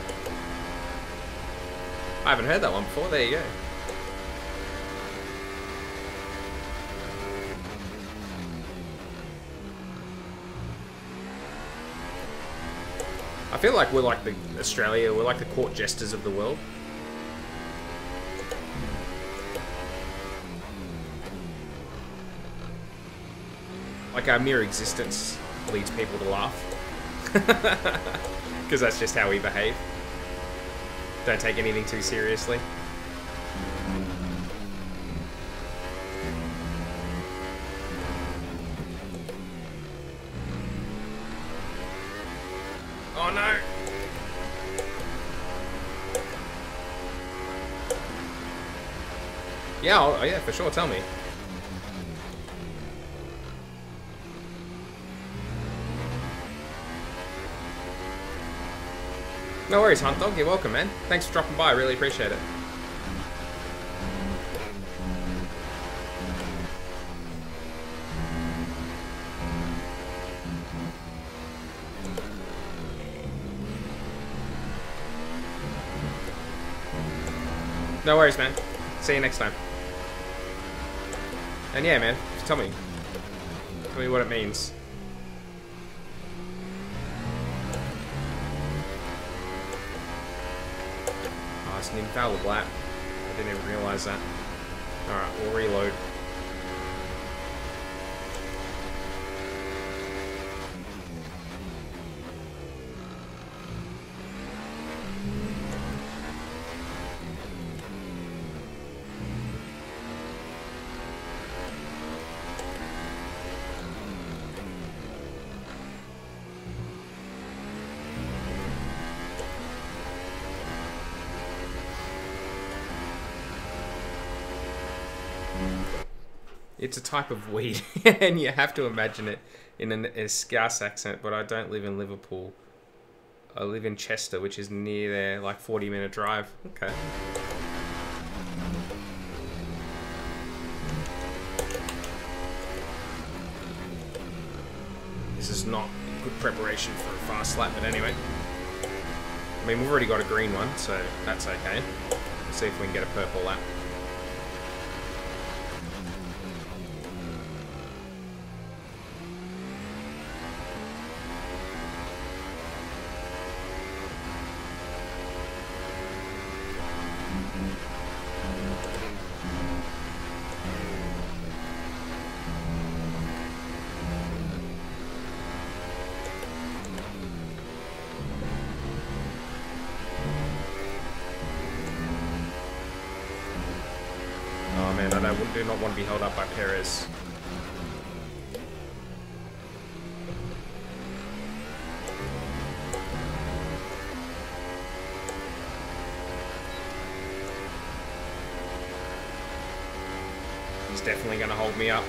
I haven't heard that one before. There you go. I feel like we're like Australia. We're like the court jesters of the world. Like our mere existence leads people to laugh. Because that's just how we behave. Don't take anything too seriously. Oh no! Yeah, oh yeah, for sure, tell me. No worries, Hunt Dog. You're welcome, man. Thanks for dropping by. I really appreciate it. No worries, man. See you next time. And yeah, man, tell me what it means. Oh, it's an infallible lap. I didn't even realize that. Alright, we'll reload. It's a type of weed, and you have to imagine it in a Scouse accent, but I don't live in Liverpool. I live in Chester, which is near there, like 40-minute drive. Okay. This is not good preparation for a fast lap, but anyway. I mean, we've already got a green one, so that's okay. Let's see if we can get a purple lap. I do not want to be held up by Perez. He's definitely going to hold me up.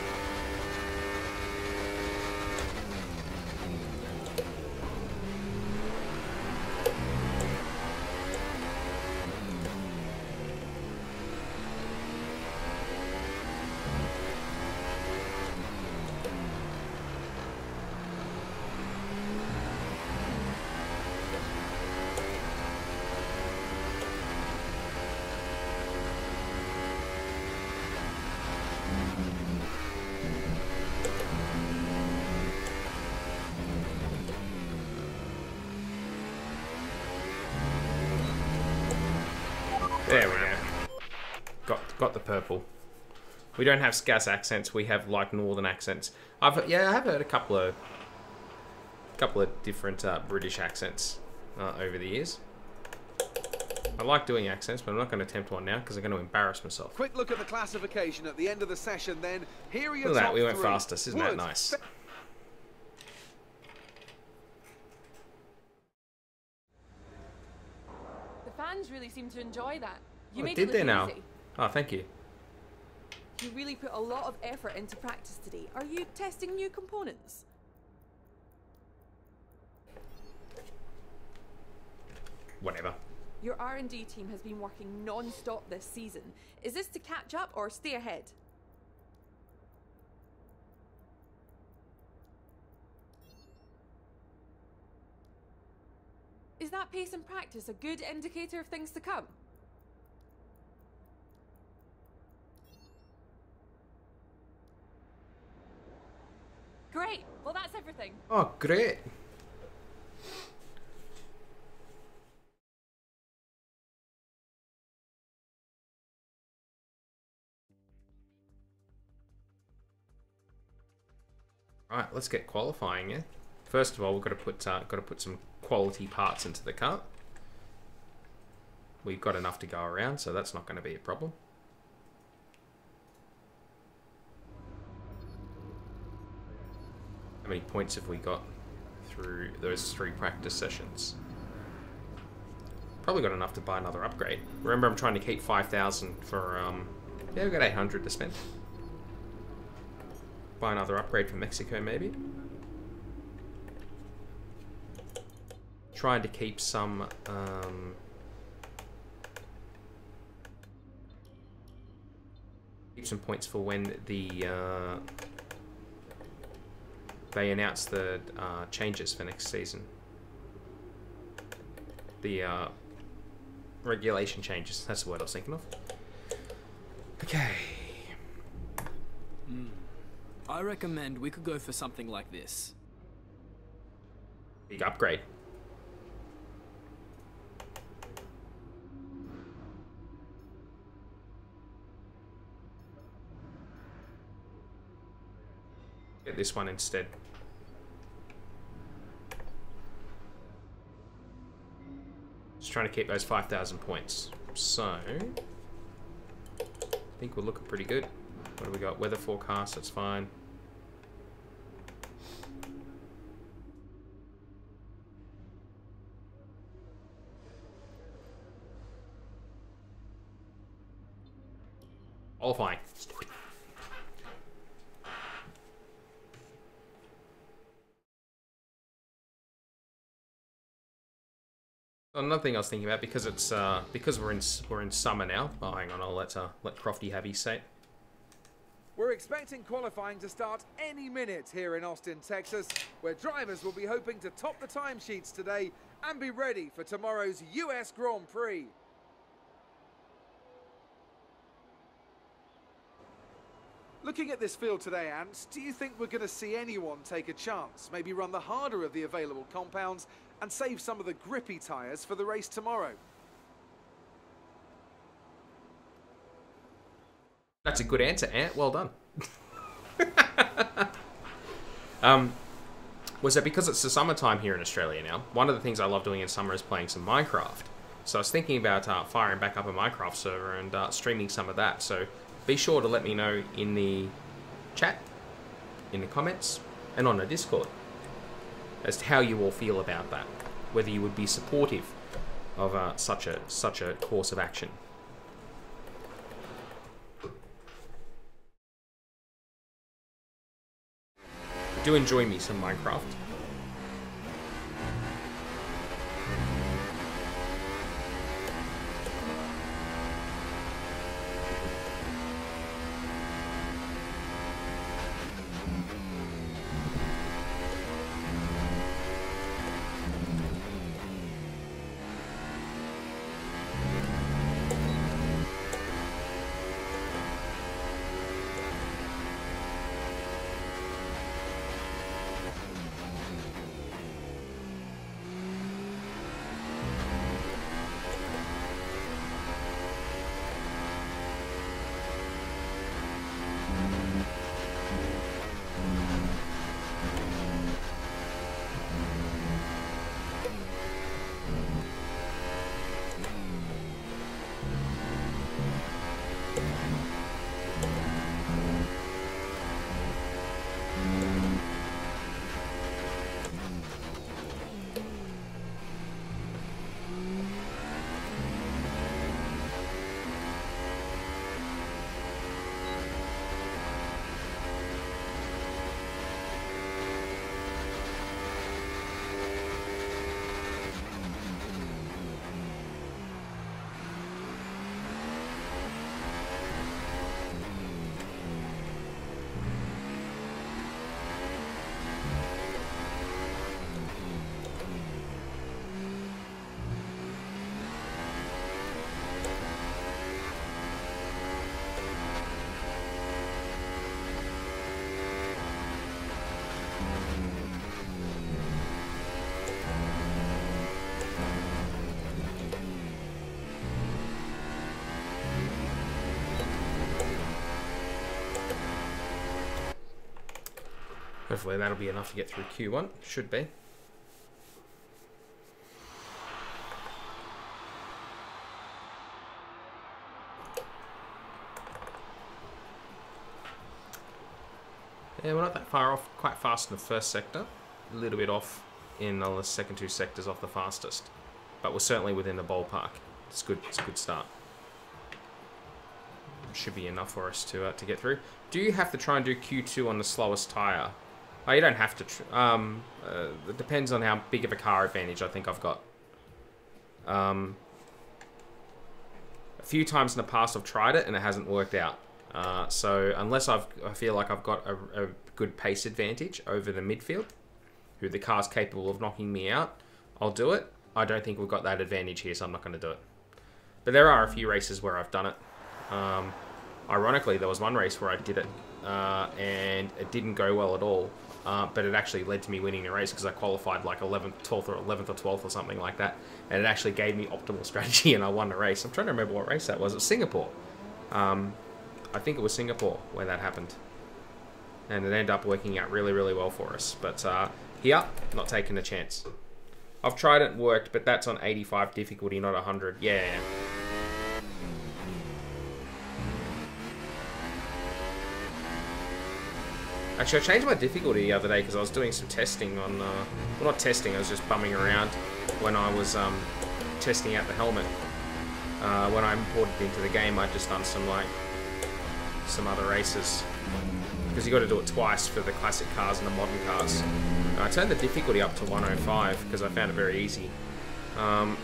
There we go. Got the purple. We don't have Scouse accents. We have like northern accents. I have heard a couple of different British accents over the years. I like doing accents, but I'm not going to attempt one now because I'm going to embarrass myself. Quick look at the classification at the end of the session then. Here are your Look at top that, we went three. fastest. Isn't that nice? The fans really seem to enjoy that. You Oh, made did it they look now? easy. Oh, thank you. You really put a lot of effort into practice today. Are you testing new components? Whatever. Your R&D team has been working non-stop this season. Is this to catch up or stay ahead? Is that pace in practice a good indicator of things to come? Great. Well, that's everything. Oh, great. Right, let's get qualifying. Yeah. First of all, we've got to put some quality parts into the car. We've got enough to go around, so that's not going to be a problem. How many points have we got through those 3 practice sessions? Probably got enough to buy another upgrade. Remember, I'm trying to keep 5,000 for, yeah, we've got 800 to spend. Buy another upgrade for Mexico, maybe. Trying to keep some, keep some points for when the, they announce the changes for next season. The regulation changes. That's the word I was thinking of. Okay. I recommend we could go for something like this. Big upgrade. Get this one instead. Just trying to keep those 5,000 points. So, I think we're looking pretty good. What do we got? Weather forecast, that's fine. All fine. Another thing I was thinking about, because it's because we're in summer now. Oh, hang on, I'll let Crofty have his say. We're expecting qualifying to start any minute here in Austin, Texas, where drivers will be hoping to top the timesheets today and be ready for tomorrow's US Grand Prix. Looking at this field today, Ant, do you think we're going to see anyone take a chance, maybe run the harder of the available compounds and save some of the grippy tyres for the race tomorrow? That's a good answer, Ant. Well done. Was that because it's the summertime here in Australia now? One of the things I love doing in summer is playing some Minecraft. So I was thinking about firing back up a Minecraft server and streaming some of that. So be sure to let me know in the chat, in the comments, and on the Discord as to how you all feel about that. Whether you would be supportive of such a course of action. Do enjoy me some Minecraft. Hopefully that'll be enough to get through Q1. Should be. Yeah, we're not that far off. Quite fast in the first sector. A little bit off in the second two sectors off the fastest. But we're certainly within the ballpark. It's good. It's a good start. Should be enough for us to get through. Do you have to try and do Q2 on the slowest tyre? Oh, you don't have to. It depends on how big of a car advantage I think I've got. A few times in the past I've tried it and it hasn't worked out. So unless I feel like I've got a good pace advantage over the midfield, who the car's capable of knocking me out, I'll do it. I don't think we've got that advantage here, so I'm not going to do it. But there are a few races where I've done it. Ironically, there was one race where I did it, and it didn't go well at all. But it actually led to me winning the race because I qualified like 11th, 12th, or 11th or 12th or something like that. And it actually gave me optimal strategy and I won the race. I'm trying to remember what race that was. It was Singapore. I think it was Singapore where that happened. And it ended up working out really, really well for us. But here, not taking the chance. I've tried it and worked, but that's on 85 difficulty, not 100. Yeah. Actually, I changed my difficulty the other day because I was doing some testing on... well, not testing, I was just bumming around when I was testing out the helmet. When I imported it into the game, I'd just done some other races. Because you got to do it twice for the classic cars and the modern cars. I turned the difficulty up to 105 because I found it very easy. I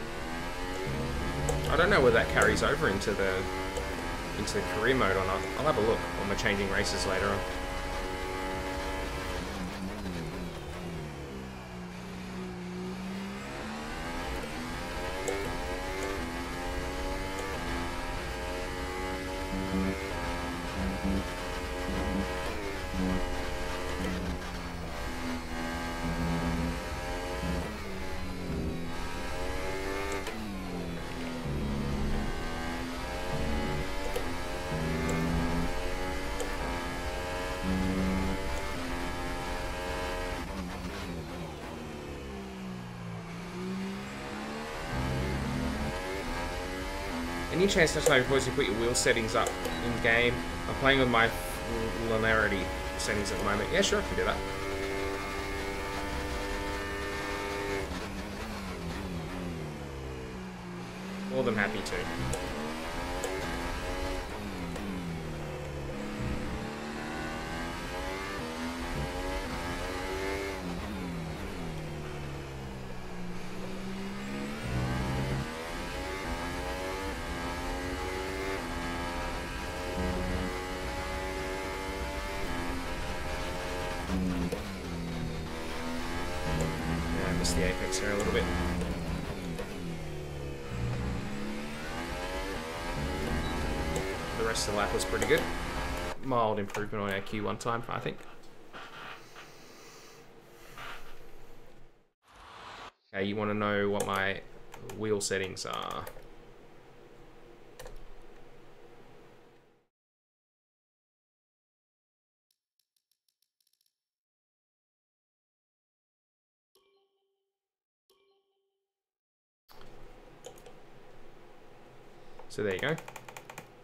don't know whether that carries over into the career mode or not. I'll have a look when we're changing races later on. Any chance next time before you put your wheel settings up in game? I'm playing with my linearity settings at the moment. Yeah, sure, I can do that. More than happy to. The apex here a little bit. The rest of the lap was pretty good. Mild improvement on our Q1 time, I think. Okay, you want to know what my wheel settings are. So there you go.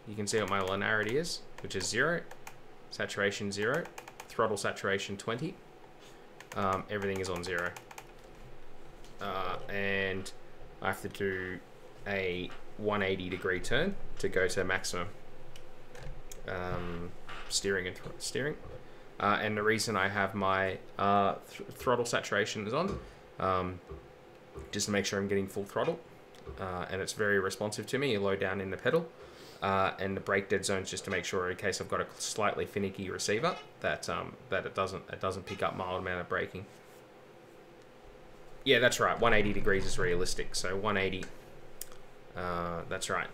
You can see what my linearity is, which is 0, saturation 0, throttle saturation 20. Everything is on 0. And I have to do a 180-degree turn to go to maximum steering and steering. And the reason I have my throttle saturation is on, just to make sure I'm getting full throttle. And it's very responsive to me. You low down in the pedal, and the brake dead zones just to make sure, in case I've got a slightly finicky receiver, that it doesn't pick up mild amount of braking. Yeah, that's right. 180 degrees is realistic. So 180. That's right.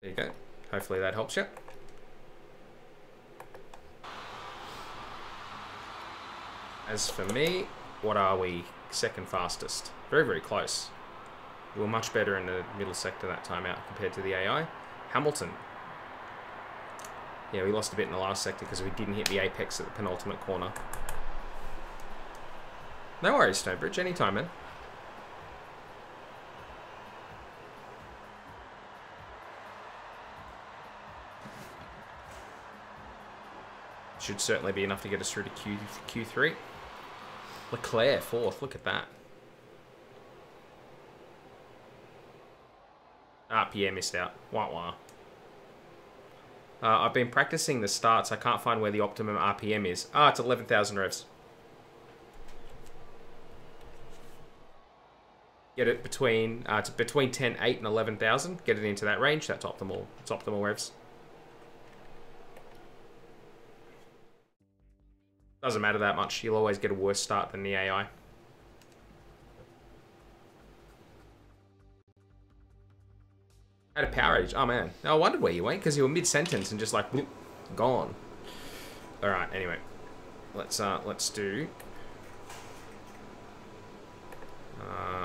There you go. Hopefully that helps you. As for me, what are we? Second fastest. Very, very close. We were much better in the middle sector that time out compared to the AI. Hamilton. Yeah, we lost a bit in the last sector because we didn't hit the apex at the penultimate corner. No worries, Stonebridge. Anytime, man. Should certainly be enough to get us through to Q3. Leclerc, 4th. Look at that. Ah, Pierre missed out. Wah wah. I've been practicing the starts. I can't find where the optimum RPM is. Ah, it's 11,000 revs. Get it between 10, 8, and 11,000. Get it into that range. That's optimal. It's optimal revs. Doesn't matter that much. You'll always get a worse start than the AI. Had a power outage. Oh man. No, I wondered where you went because you were mid-sentence and just like whoop, gone. All right. Anyway, let's do.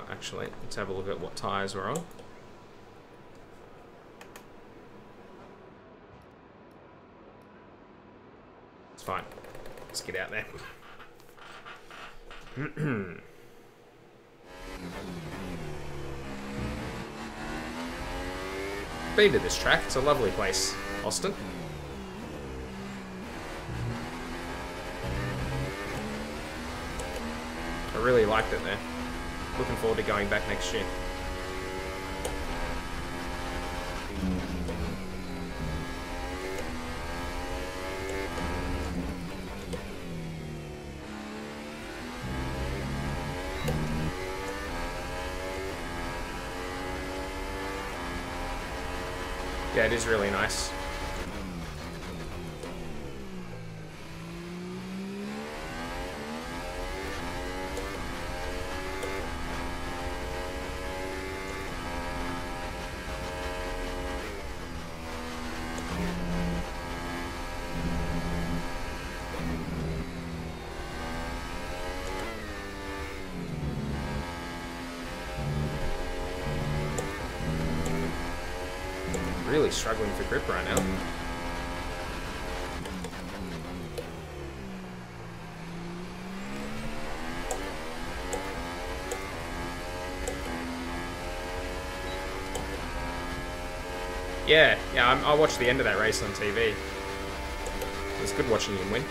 Actually, let's have a look at what tires we're on. It's fine. Let's get out there. Been to this track. It's a lovely place, Austin. I really liked it there. Looking forward to going back next year. Yeah, it is really nice. Really struggling for grip right now. Yeah, I watched the end of that race on TV. It was good watching him win.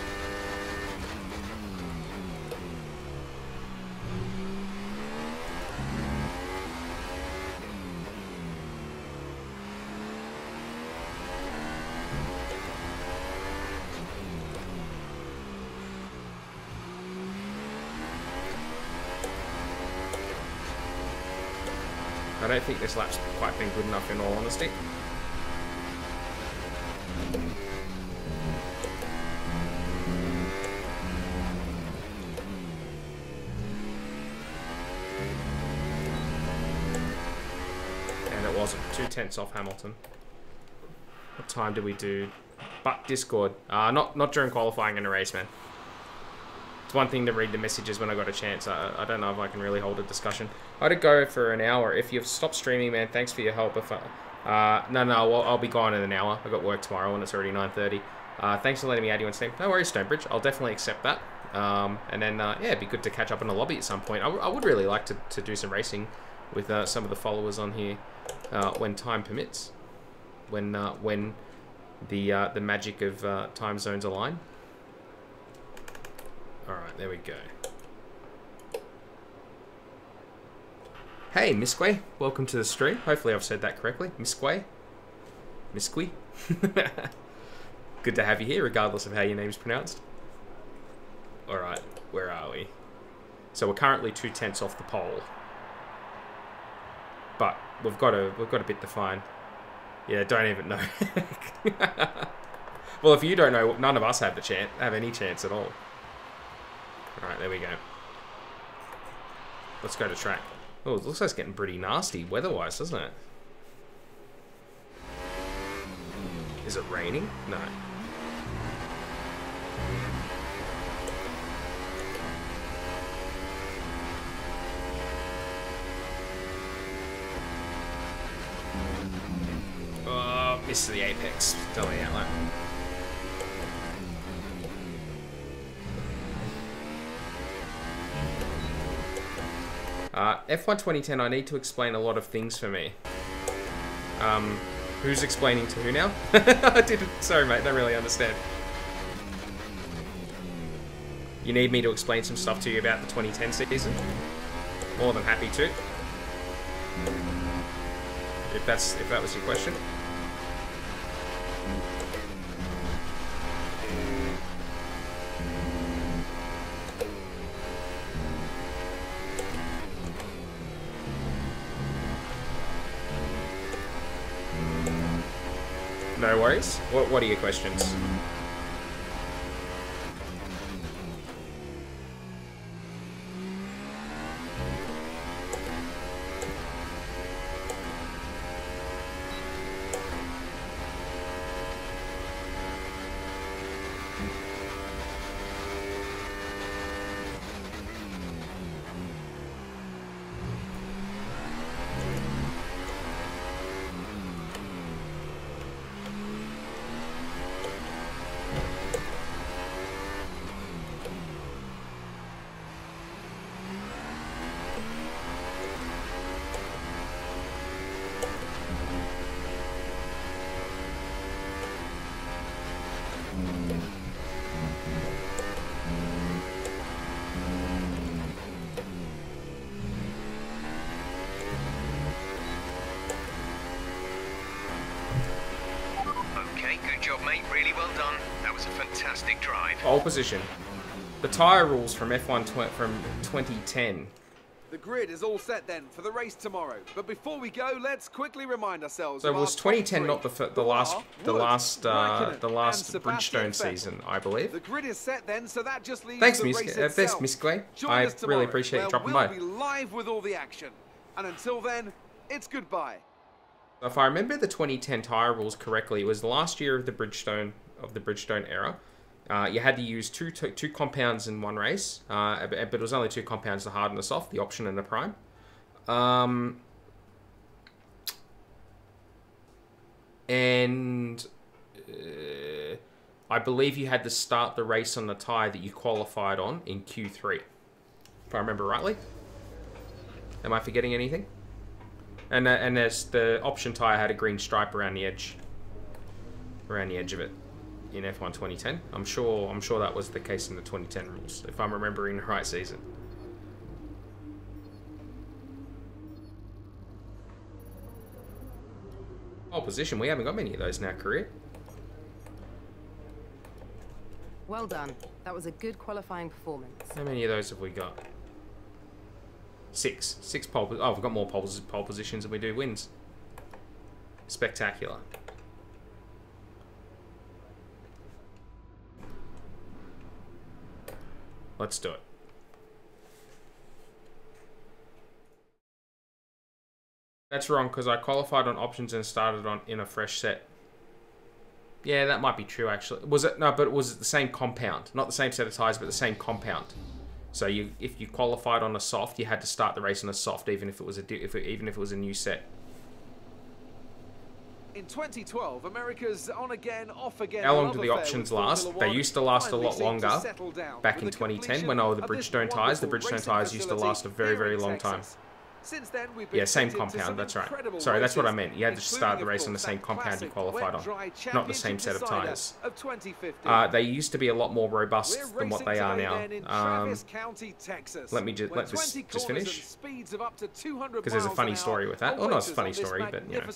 I don't think this lap's quite been good enough in all honesty. And it wasn't. 2/10 off Hamilton. What time did we do? But Discord. Not during qualifying in a race, man. It's one thing to read the messages when I got a chance. I don't know if I can really hold a discussion. I'd go for an hour. If you've stopped streaming, man, thanks for your help. If I'll be gone in an hour. I've got work tomorrow and it's already 9:30. Thanks for letting me add you on Steam. No worries, Stonebridge. I'll definitely accept that. And then, yeah, it'd be good to catch up in the lobby at some point. I would really like to do some racing with some of the followers on here when time permits. When the magic of time zones align. Alright, there we go. Hey, Misquay. Welcome to the stream. Hopefully I've said that correctly. Misquay? Misquay? Good to have you here, regardless of how your name's pronounced. Alright, where are we? So we're currently 2/10 off the pole. But we've got a bit to find. Yeah, don't even know. Well, if you don't know, none of us have any chance at all. Alright, there we go. Let's go to track. Oh, it looks like it's getting pretty nasty weather-wise, doesn't it? Is it raining? No. Oh, missed the apex. Tell me out loud. F1 2010, I need to explain a lot of things for me. Who's explaining to who now? I didn't. Sorry, mate. Don't really understand. You need me to explain some stuff to you about the 2010 season? More than happy to. If that was your question. No worries. What are your questions? Pole position. The tyre rules from F1 from 2010. The grid is all set then for the race tomorrow. But before we go, let's quickly remind ourselves. So was 2010 not the last Bridgestone season, I believe? The grid is set then, so that just leaves Thanks, the Miss Clay. I really appreciate you dropping by. We'll be live with all the action. And until then, it's goodbye. If I remember the 2010 tyre rules correctly, it was the last year of the Bridgestone era. You had to use two compounds in one race, but it was only two compounds, the hard and the soft, the option and the prime. I believe you had to start the race on the tyre that you qualified on in Q3, if I remember rightly. Am I forgetting anything? And there's the option tyre had a green stripe around the edge of it. In F1 2010. I'm sure that was the case in the 2010 rules, if I'm remembering the right season. Pole position, we haven't got many of those in our career. Well done. That was a good qualifying performance. How many of those have we got? 6. 6 pole. Oh, we've got more pole positions than we do wins. Spectacular. Let's do it. That's wrong, because I qualified on options and started in a fresh set. Yeah, that might be true, actually. Was it? No, but it was the same compound. Not the same set of tyres, but the same compound. So if you qualified on a soft, you had to start the race on a soft, even if it was a new set. In 2012, America's on again, off again. How long do the options last? They used to last a lot longer back in 2010 when I was the Bridgestone tyres. The Bridgestone tyres used to last a very, very long time. Yeah, same compound, that's right. Sorry, that's what I meant. You had to start the race on the same compound you qualified on, not the same set of tyres. They used to be a lot more robust than what they are now. Let this just finish, because there's a funny story with that. Well, not a funny story, but you know.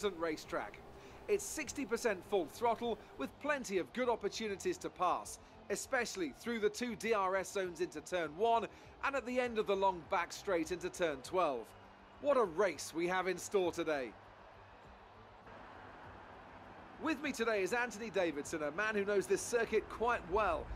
It's 60% full throttle with plenty of good opportunities to pass, especially through the 2 DRS zones into turn 1 and at the end of the long back straight into turn 12. What a race we have in store today. With me today is Anthony Davidson, a man who knows this circuit quite well.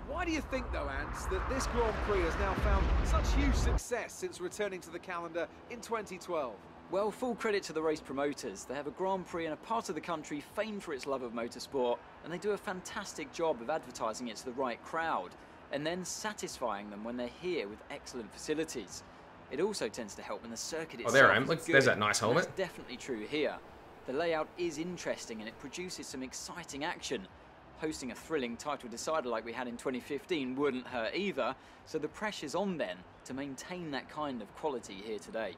Why do you think, though, Ants, that this Grand Prix has now found such huge success since returning to the calendar in 2012? Well, full credit to the race promoters. They have a Grand Prix in a part of the country famed for its love of motorsport, and they do a fantastic job of advertising it to the right crowd, and then satisfying them when they're here with excellent facilities. It also tends to help when the circuit itself there I am. Look, there's that nice helmet. That's definitely true here. The layout is interesting, and it produces some exciting action. hosting a thrilling title decider like we had in 2015 wouldn't hurt either, so the pressure's on then to maintain that kind of quality here today.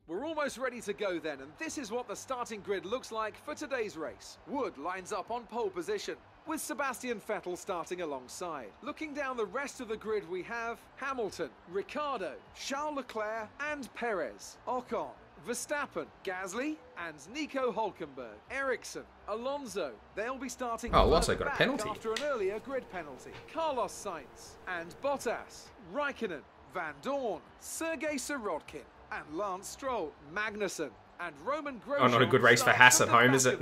We're almost ready to go then, and this is what the starting grid looks like for today's race. Wood lines up on pole position, with Sebastian Vettel starting alongside. Looking down the rest of the grid, we have Hamilton, Ricciardo, Charles Leclerc and Perez, Ocon, Verstappen, Gasly and Nico Hülkenberg, Ericsson, Alonso. They'll be starting Alonso further got a back penalty after an earlier grid penalty. Carlos Sainz and Bottas, Raikkonen, Van Dorn, Sergei Sirotkin and Lance Stroll, Magnussen and Roman Grosjean. Oh, not a good race for Haas at home, is it?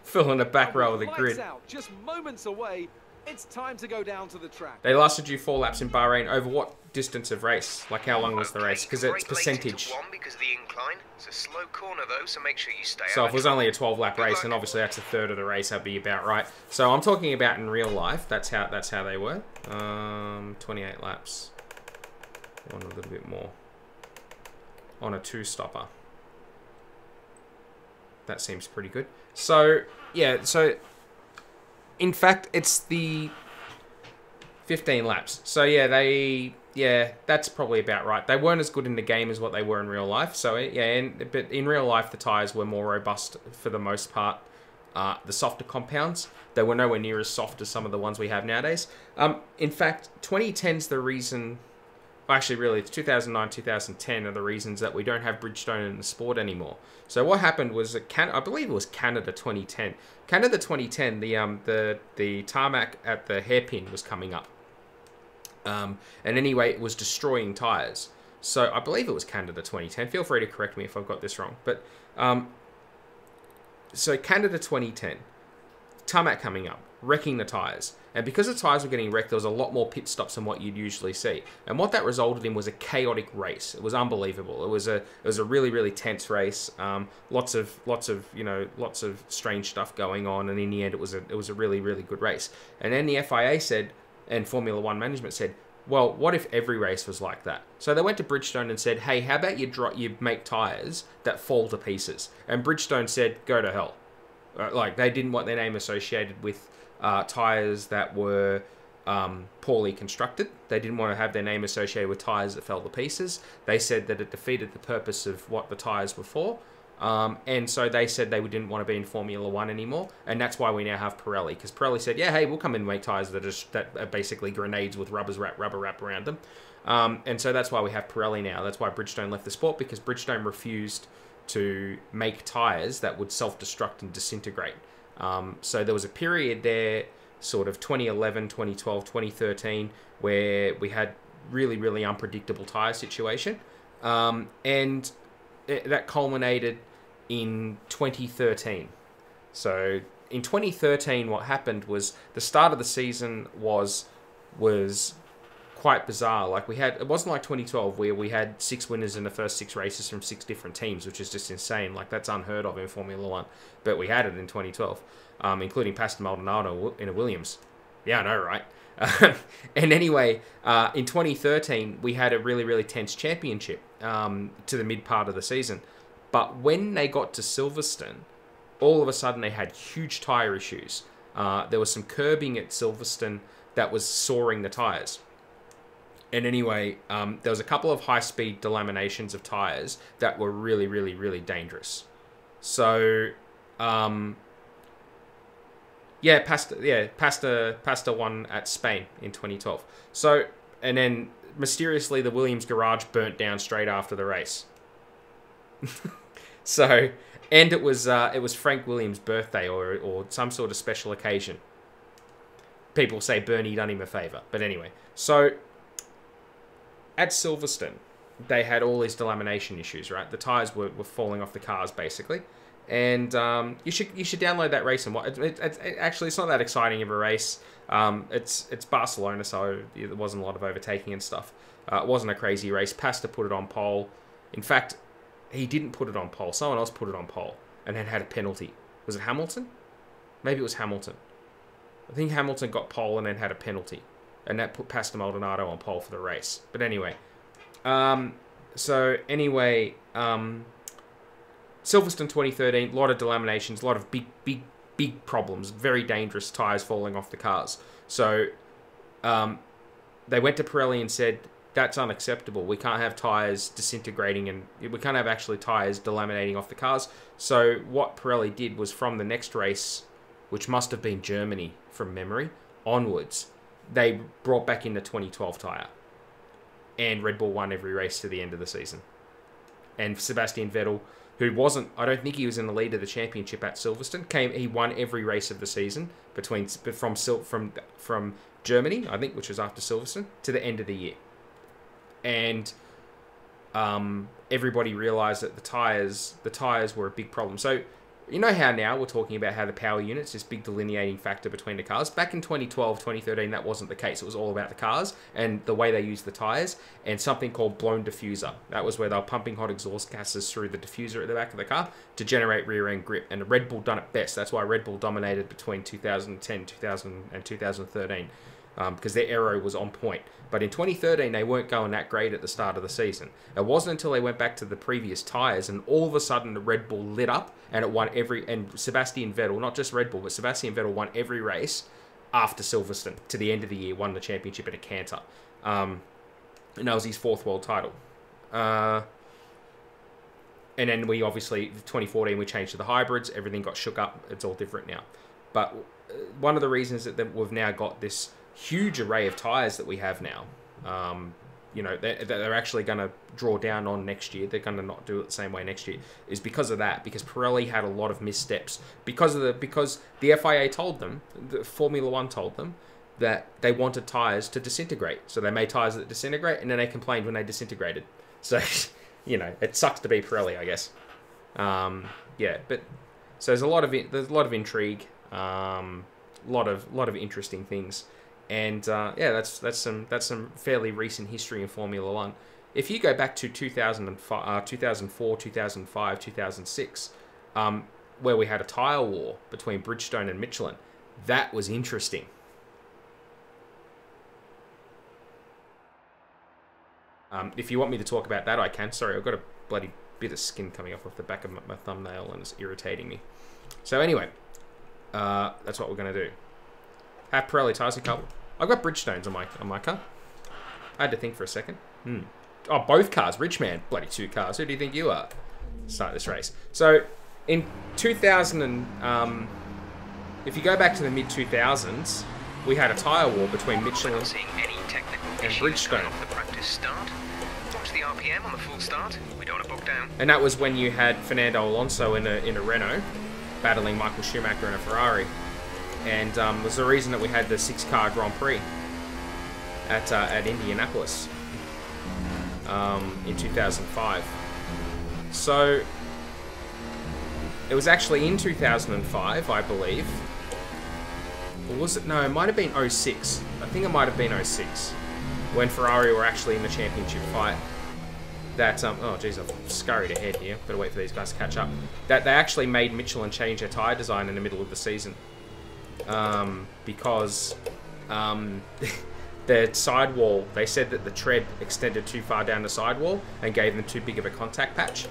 Filling the back row of the grid. Out, just moments away. It's time to go down to the track. They lasted you 4 laps in Bahrain. Over what distance of race? Like how long was the race? Because it's percentage. Because of the incline. It's a slow corner though, so make sure you stay So out. if it was only a 12-lap race, and obviously that's a third of the race, that'd be about right. So I'm talking about in real life. That's how they were. 28 laps. One a little bit more. On a 2-stopper. That seems pretty good. So yeah, in fact, it's the 15 laps. So yeah, that's probably about right. They weren't as good in the game as what they were in real life. So yeah, but in real life, the tyres were more robust for the most part. The softer compounds, they were nowhere near as soft as some of the ones we have nowadays. In fact, 2010's the reason. Actually, really, it's 2009, 2010 are the reasons that we don't have Bridgestone in the sport anymore. So what happened was, I believe it was Canada 2010. Canada 2010, the tarmac at the hairpin was coming up. And anyway, it was destroying tyres. So I believe it was Canada 2010. Feel free to correct me if I've got this wrong. But so Canada 2010, tarmac coming up, wrecking the tyres. And because the tyres were getting wrecked, there was a lot more pit stops than what you'd usually see. And what that resulted in was a chaotic race. It was unbelievable. It was a really, really tense race. Lots of strange stuff going on. And in the end, it was a really, really good race. And then the FIA said, and Formula One management said, well, what if every race was like that? So they went to Bridgestone and said, hey, how about you make tyres that fall to pieces? And Bridgestone said, go to hell. Like, they didn't want their name associated with tyres that were poorly constructed. They didn't want to have their name associated with tyres that fell to pieces. They said that it defeated the purpose of what the tyres were for. And so they said they didn't want to be in Formula One anymore. And that's why we now have Pirelli. Because Pirelli said, yeah, hey, we'll come in and make tyres that are basically grenades with rubber wrapped around them. And so that's why we have Pirelli now. That's why Bridgestone left the sport, because Bridgestone refused to make tyres that would self-destruct and disintegrate. So there was a period there, sort of 2011, 2012, 2013, where we had really, really unpredictable tyre situation. And that culminated in 2013. So in 2013, what happened was the start of the season was quite bizarre. Like it wasn't like 2012 where we had 6 winners in the first 6 races from 6 different teams, which is just insane. Like that's unheard of in Formula One. But we had it in 2012, including Pastor Maldonado in a Williams. Yeah, I know, right? And anyway, in 2013, we had a really, really tense championship to the mid part of the season. But when they got to Silverstone, all of a sudden they had huge tyre issues. There was some curbing at Silverstone that was soaring the tyres. And anyway, there was a couple of high-speed delaminations of tyres that were really, really, really dangerous. So, Pasta won at Spain in 2012. So, and then mysteriously the Williams garage burnt down straight after the race. So, and it was Frank Williams' birthday or some sort of special occasion. People say Bernie done him a favour, but anyway. So, at Silverstone, they had all these delamination issues, right? The tyres were falling off the cars, basically. And you should download that race and watch. Actually, it's not that exciting of a race. It's Barcelona, so there wasn't a lot of overtaking and stuff. It wasn't a crazy race. Pasta put it on pole. In fact, he didn't put it on pole. Someone else put it on pole and then had a penalty. Was it Hamilton? Maybe it was Hamilton. I think Hamilton got pole and then had a penalty. And that put Pastor Maldonado on pole for the race. But anyway. Silverstone 2013, a lot of delaminations, a lot of big big problems, very dangerous tyres falling off the cars. So they went to Pirelli and said, that's unacceptable. We can't have tyres disintegrating, and we can't have actually tyres delaminating off the cars. So what Pirelli did was, from the next race, which must have been Germany from memory, onwards, they brought back in the 2012 tyre. And Red Bull won every race to the end of the season. And Sebastian Vettel, who wasn't, I don't think he was in the lead of the championship at Silverstone, he won every race of the season from Germany, I think, which was after Silverstone, to the end of the year. And everybody realised that the tyres were a big problem. So you know how now we're talking about how the power unit's this big delineating factor between the cars. Back in 2012, 2013, that wasn't the case. It was all about the cars and the way they used the tyres, and something called blown diffuser. That was where they were pumping hot exhaust gases through the diffuser at the back of the car to generate rear-end grip. And Red Bull done it best. That's why Red Bull dominated between 2010, 2000, and 2013. Because their aero was on point. But in 2013, they weren't going that great at the start of the season. It wasn't until they went back to the previous tyres, and all of a sudden the Red Bull lit up, and it won and Sebastian Vettel, not just Red Bull, but Sebastian Vettel won every race after Silverstone to the end of the year, won the championship at a canter. And that was his 4th world title. And then we obviously, 2014, we changed to the hybrids. Everything got shook up. It's all different now. But one of the reasons that we've now got this huge array of tyres that we have now, they're actually going to draw down on next year. They're going to not do it the same way next year, is because of that. Because Pirelli had a lot of missteps because the FIA told them, the Formula One told them, that they wanted tyres to disintegrate. So they made tyres that disintegrate, and then they complained when they disintegrated. So it sucks to be Pirelli, I guess. But so there's a lot of intrigue, lot of interesting things. And that's some fairly recent history in Formula One. If you go back to 2004, 2005, 2006, where we had a tyre war between Bridgestone and Michelin, that was interesting. If you want me to talk about that, I can. Sorry, I've got a bloody bit of skin coming off the back of my thumbnail, and it's irritating me. So anyway, that's what we're going to do. Have Pirelli tyres and couple. I've got Bridgestones on my car. I had to think for a second. Oh, both cars. Rich man. Bloody 2 cars. Who do you think you are? Start this race. So, in 2000 if you go back to the mid-2000s, we had a tyre war between Michelin and Bridgestone. Off the practice start. Watch the RPM on the full start. We don't want to bog down. And that was when you had Fernando Alonso in a Renault battling Michael Schumacher in a Ferrari. And was the reason that we had the 6-car Grand Prix at Indianapolis in 2005. So it was actually in 2005, I believe. Or was it? No, it might have been 06. I think it might have been 06 when Ferrari were actually in the championship fight. That oh geez, I've scurried ahead here. Better wait for these guys to catch up. That they actually made Michelin change their tyre design in the middle of the season. Because the sidewall, they said that the tread extended too far down the sidewall and gave them too big of a contact patch.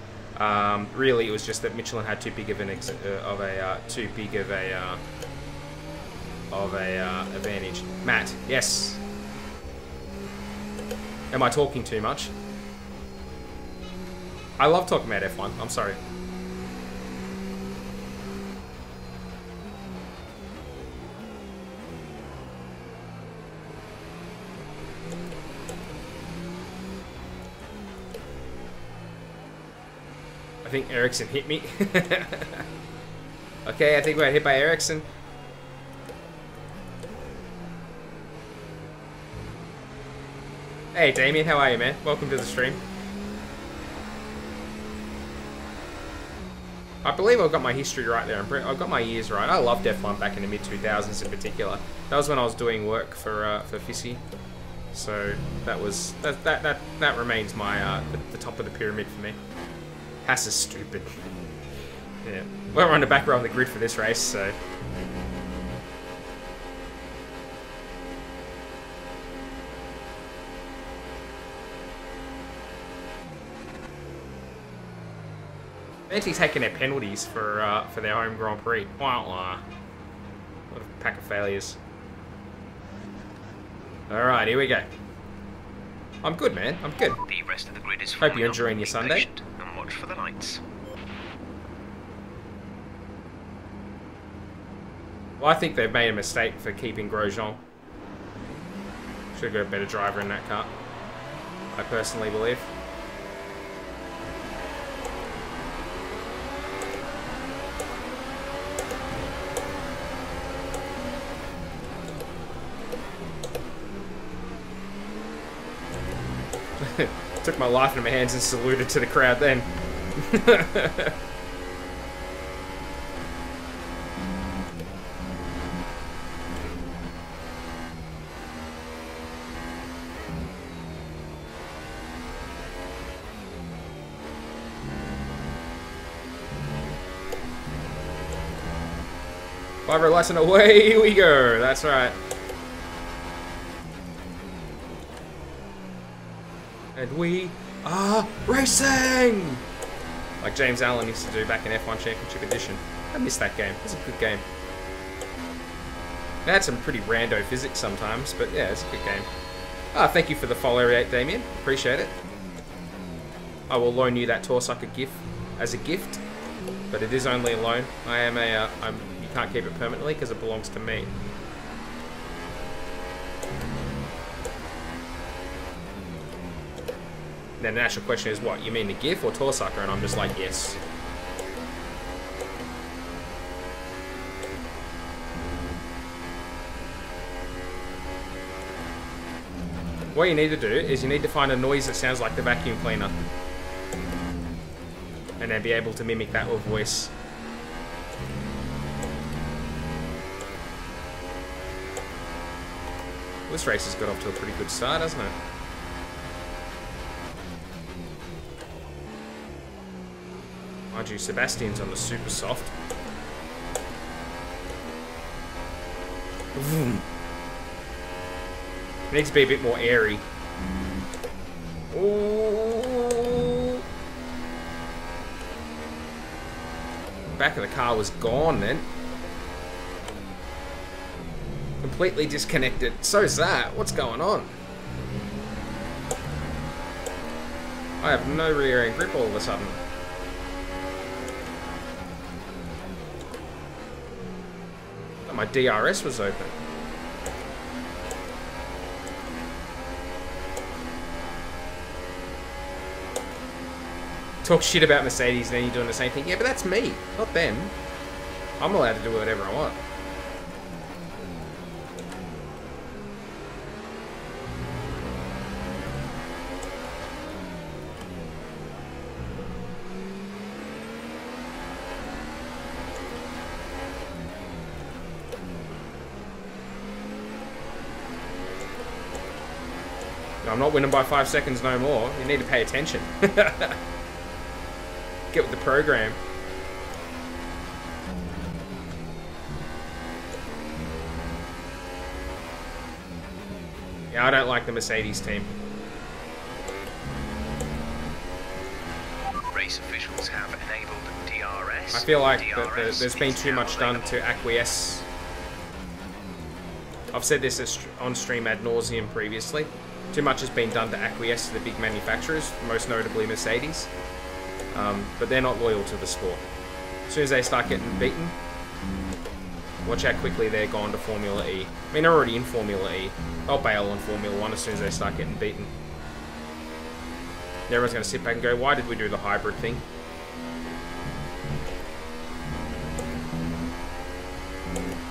Really, it was just that Michelin had too big of a advantage. Matt, yes. Am I talking too much? I love talking about F1. I'm sorry. I think Ericsson hit me. Okay, I think we got hit by Ericsson. Hey Damien, how are you, man? Welcome to the stream. I believe I've got my history right there. I've got my years right. I loved F1 back in the mid-2000s in particular. That was when I was doing work for Fissy. So that remains my the top of the pyramid for me. Haas is stupid. Yeah. We're on the back row of the grid for this race, so. Fancy taking their penalties for their home Grand Prix. Wah, wah. What a pack of failures. Alright, here we go. I'm good, man. I'm good. The rest of the grid is Hope you're enjoying your Sunday. And watch for the lights. Well, I think they've made a mistake for keeping Grosjean. Should have got a better driver in that car. I personally believe. Took my life into my hands and saluted to the crowd then. Five-hour lesson, away we go. That's right. And we are racing! Like James Allen used to do back in F1 Championship Edition. I missed that game. It's a good game. It had some pretty rando physics sometimes, but yeah, it's a good game. Ah, thank you for the follow rate, Damien. Appreciate it. I will loan you that Torsucker GIF as a gift, but it is only a loan. I am a, you can't keep it permanently because it belongs to me. Then the actual question is, what, you mean the GIF or Torsucker? And I'm just like, yes. What you need to do is you need to find a noise that sounds like the vacuum cleaner. And then be able to mimic that with voice. This race has got off to a pretty good start, hasn't it? Mind you, Sebastian's on the super soft. Vroom. It needs to be a bit more airy. Ooh. Back of the car was gone then. Completely disconnected. So's that. What's going on? I have no rear end grip all of a sudden. My DRS was open. Talk shit about Mercedes and then you're doing the same thing. Yeah, but that's me, not them. I'm allowed to do whatever I want. I'm not winning by 5 seconds no more. You need to pay attention. Get with the program. Yeah, I don't like the Mercedes team. Race officials have enabled DRS. I feel like there's been too much done to acquiesce. I've said this on stream ad nauseum previously. Too much has been done to acquiesce to the big manufacturers, most notably Mercedes. But they're not loyal to the sport. As soon as they start getting beaten, watch how quickly they're gone to Formula E. I mean, they're already in Formula E. They'll bail on Formula 1 as soon as they start getting beaten. And everyone's going to sit back and go, why did we do the hybrid thing?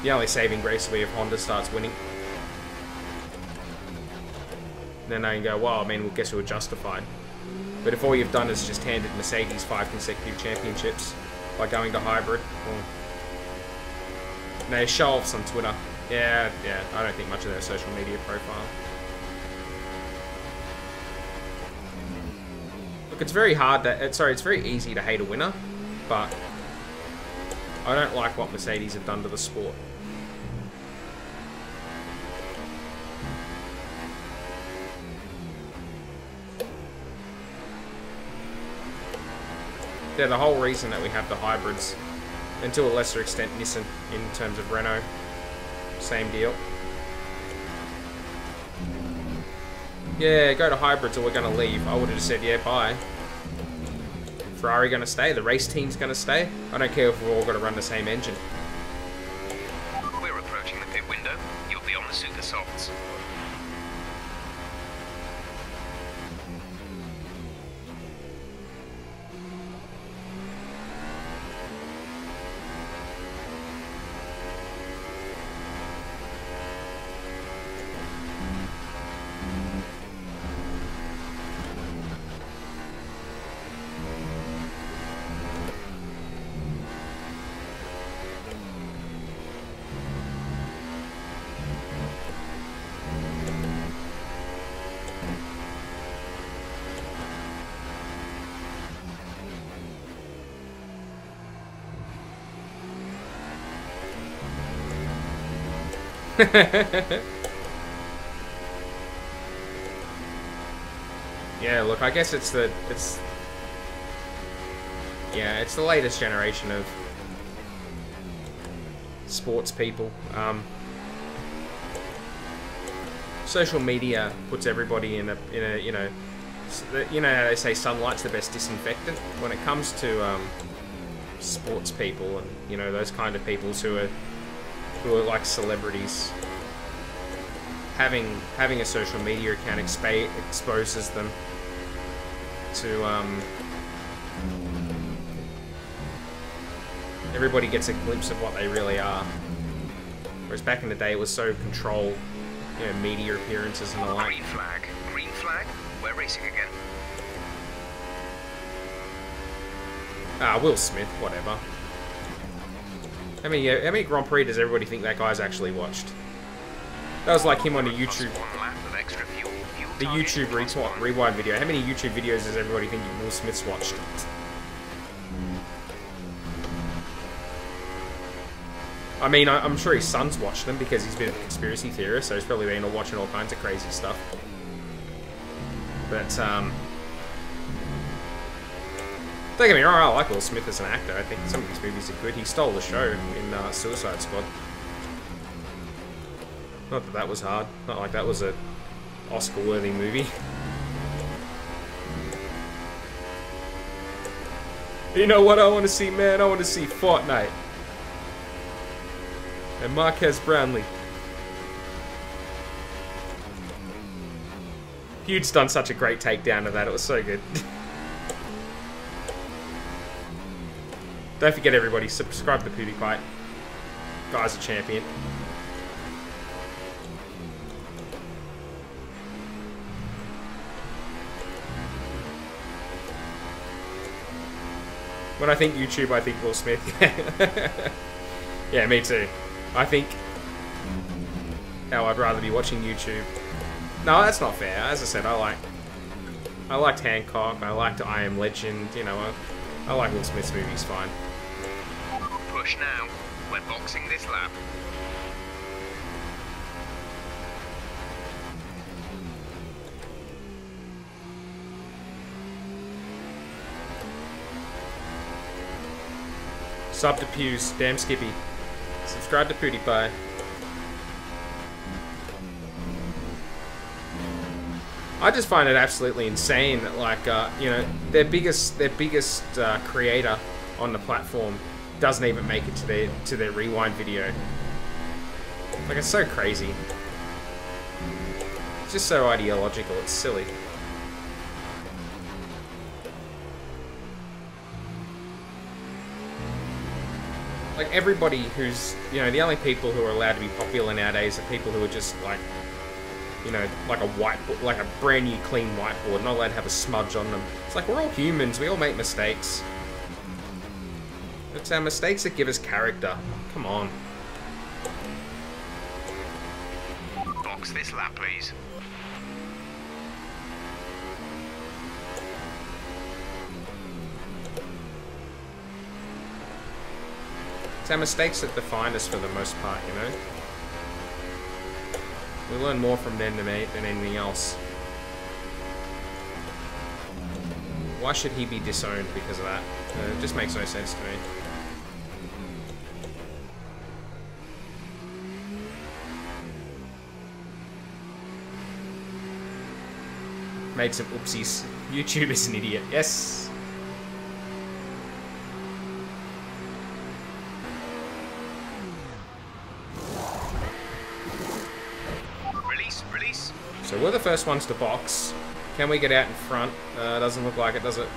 The only saving grace will be if Honda starts winning. Then they can go, well, I mean, well, guess we were justified. But if all you've done is just handed Mercedes 5 consecutive championships by going to hybrid, well, they show offs on Twitter. Yeah, I don't think much of their social media profile. Look, it's very hard to, it's very easy to hate a winner, but I don't like what Mercedes have done to the sport. they're the whole reason that we have the hybrids. And to a lesser extent, Nissan in terms of Renault. Same deal. Yeah, go to hybrids or we're going to leave. I would have just said, yeah, bye. Ferrari going to stay? The race team's going to stay? I don't care if we've all got to run the same engine. We're approaching the pit window. You'll be on the super softs. Yeah, look, I guess it's the latest generation of sports people. Social media puts everybody in a you know how they say sunlight's the best disinfectant when it comes to sports people and those kind of people who are like celebrities. Having a social media account exposes them to everybody gets a glimpse of what they really are. Whereas back in the day it was so controlled, media appearances and the like. Green flag. Green flag. We're racing again. Will Smith, whatever. How many Grand Prix does everybody think that guy's actually watched? That was like him on a YouTube. The YouTube rewind video. How many YouTube videos does everybody think Will Smith's watched? I mean, I'm sure his son's watched them because he's been a conspiracy theorist, so he's probably been watching all kinds of crazy stuff. But, don't get me wrong, I like Will Smith as an actor. I think some of his movies are good. He stole the show in Suicide Squad. Not that that was hard. Not like that was a Oscar-worthy movie. You know what I want to see, man? I want to see Fortnite. And Marquez Brownlee. Hugh's done such a great takedown of that. It was so good. Don't forget, everybody, subscribe to PewDiePie. Guy's a champion. When I think YouTube, I think Will Smith. Yeah, me too. I think I'd rather be watching YouTube. No, that's not fair. As I said, I liked Hancock. I liked I Am Legend. I like Will Smith's movies fine. Push now. We're boxing this lap. Sub to Pews. Damn Skippy. Subscribe to PewDiePie. I just find it absolutely insane that, like, their biggest creator on the platform doesn't even make it to their rewind video. Like, it's so crazy. It's just so ideological. It's silly. Like, everybody who's, the only people who are allowed to be popular nowadays are people who are just, like, like a whiteboard, like a brand new clean whiteboard, not allowed to have a smudge on them. It's like, we're all humans, we all make mistakes. It's our mistakes that give us character. Come on. Box this lap, please. It's our mistakes that define us for the most part, We learn more from them than anything else. Why should he be disowned because of that? It just makes no sense to me. Made some oopsies. YouTube is an idiot. Yes. Release. So we're the first ones to box. Can we get out in front? Doesn't look like it, does it?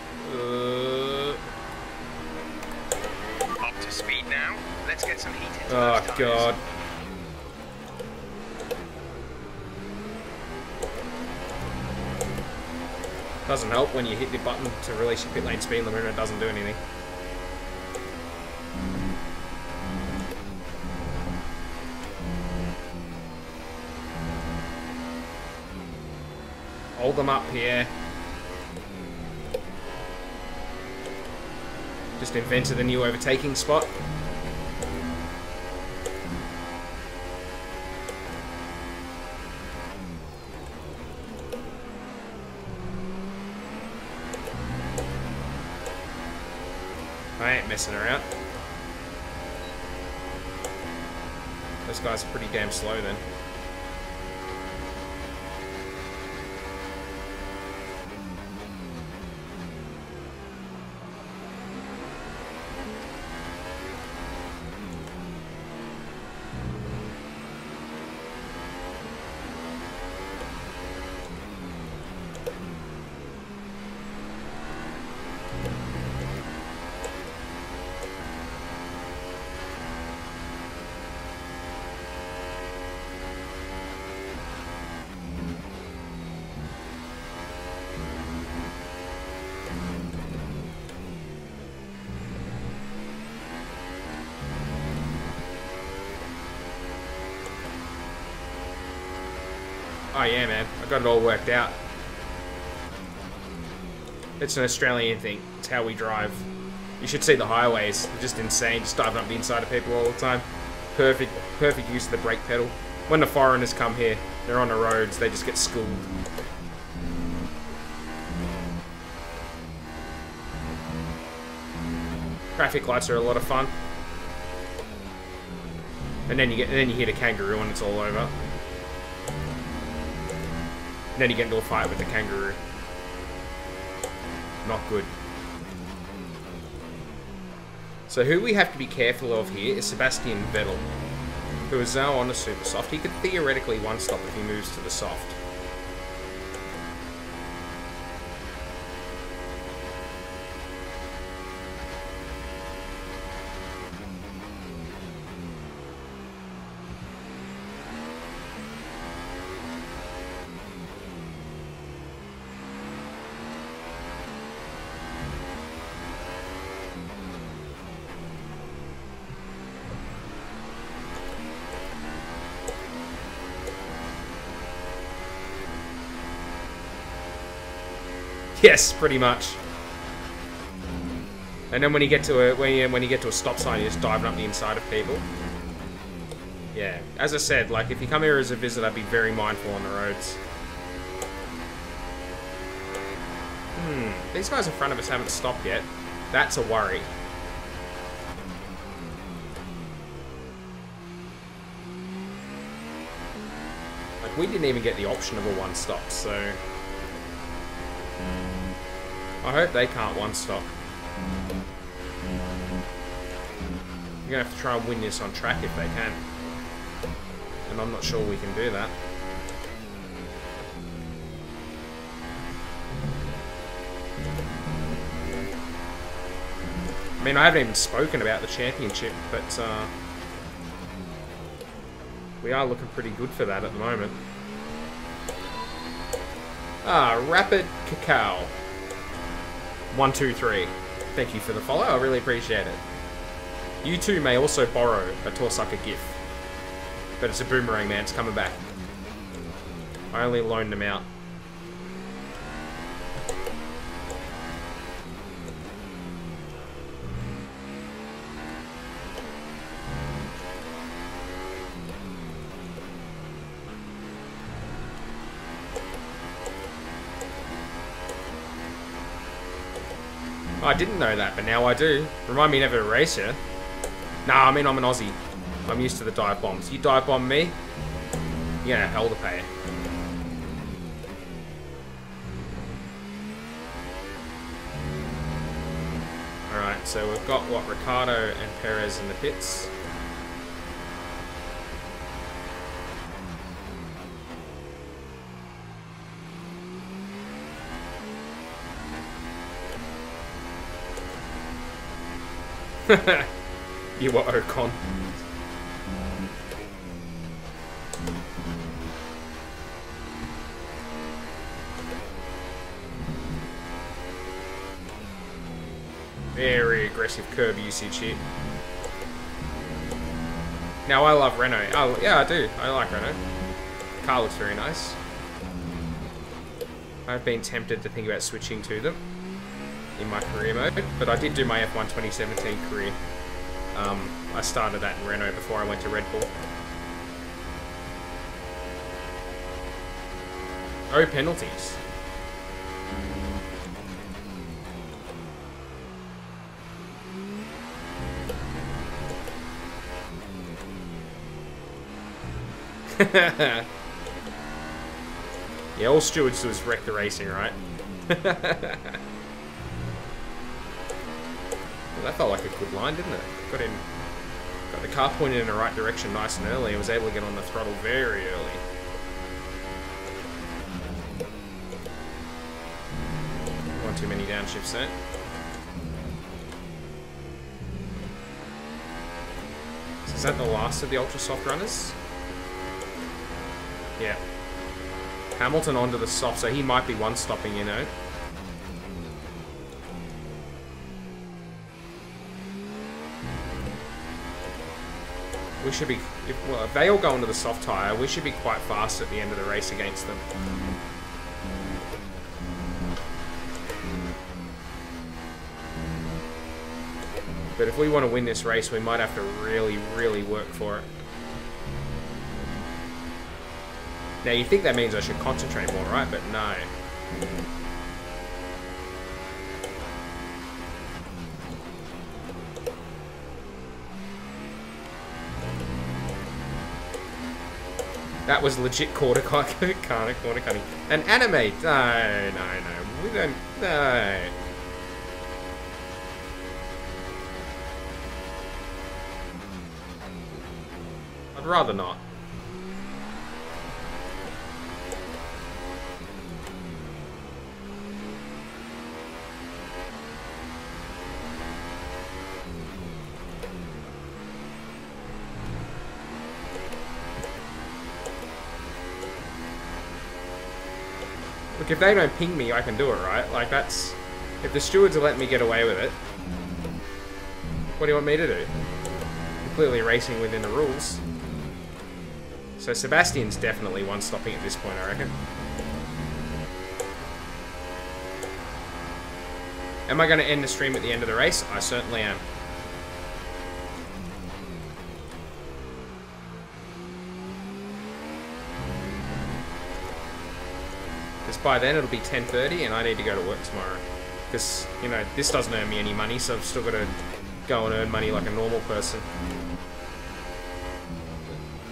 Up to speed now. Let's get some heat into Oh, those tires. God. Doesn't help when you hit the button to release your pit lane speed limit and it doesn't do anything. Hold them up here. Just invented a new overtaking spot. I ain't messing around. Those guys are pretty damn slow then. Oh yeah, man. I got it all worked out. It's an Australian thing. It's how we drive. You should see the highways. They're just insane. Just diving up the inside of people all the time. Perfect use of the brake pedal. When the foreigners come here, they're on the roads, they just get schooled. Traffic lights are a lot of fun. And then you hit a kangaroo and it's all over. And then you get into a fight with the kangaroo. Not good. So who we have to be careful of here is Sebastian Vettel, who is now on a super soft. He could theoretically one-stop if he moves to the soft. Yes, pretty much. And then when you get to a stop sign, you're just diving up the inside of people. Yeah, as I said, like if you come here as a visitor, be very mindful on the roads. These guys in front of us haven't stopped yet. That's a worry. Like we didn't even get the option of a one-stop, so. I hope they can't one-stop. You're gonna have to try and win this on track if they can. And I'm not sure we can do that. I mean, I haven't even spoken about the championship, but we are looking pretty good for that at the moment. Rapid Cacao. 123. Thank you for the follow, I really appreciate it. You too may also borrow a Torsucker GIF. But it's a boomerang, man, it's coming back. I only loaned them out. Oh, I didn't know that, but now I do. Remind me never to race you. Nah, I mean, I'm an Aussie. I'm used to the dive bombs. You dive bomb me, you're gonna have hell to pay. Alright, so we've got, what, Ricciardo and Perez in the pits. You were Ocon. Very aggressive curb usage here. Now, I love Renault. Oh, yeah, I do. I like Renault. The car looks very nice. I've been tempted to think about switching to them in my career mode, but I did do my F1 2017 career. I started that in Renault before I went to Red Bull. Oh, penalties. Yeah, all stewards do is wreck the racing, right? Well, that felt like a good line, didn't it? Got the car pointed in the right direction nice and early and was able to get on the throttle very early. One too many downshifts there. So is that the last of the ultra soft runners? Yeah. Hamilton onto the soft, so he might be one-stopping, you know. We should be... if they all go onto the soft tyre, we should be quite fast at the end of the race against them. But if we want to win this race, we might have to really, really work for it. Now, you think that means I should concentrate more, right? But no. That was legit quarter cutting. And animate. No. We don't. No. I'd rather not. Look, if they don't ping me, I can do it, right? Like, that's... if the stewards are letting me get away with it, what do you want me to do? I'm clearly racing within the rules. So Sebastian's definitely one-stopping at this point, I reckon. Am I going to end the stream at the end of the race? I certainly am. By then it'll be 10:30 and I need to go to work tomorrow. Because, you know, this doesn't earn me any money, so I've still got to go and earn money like a normal person.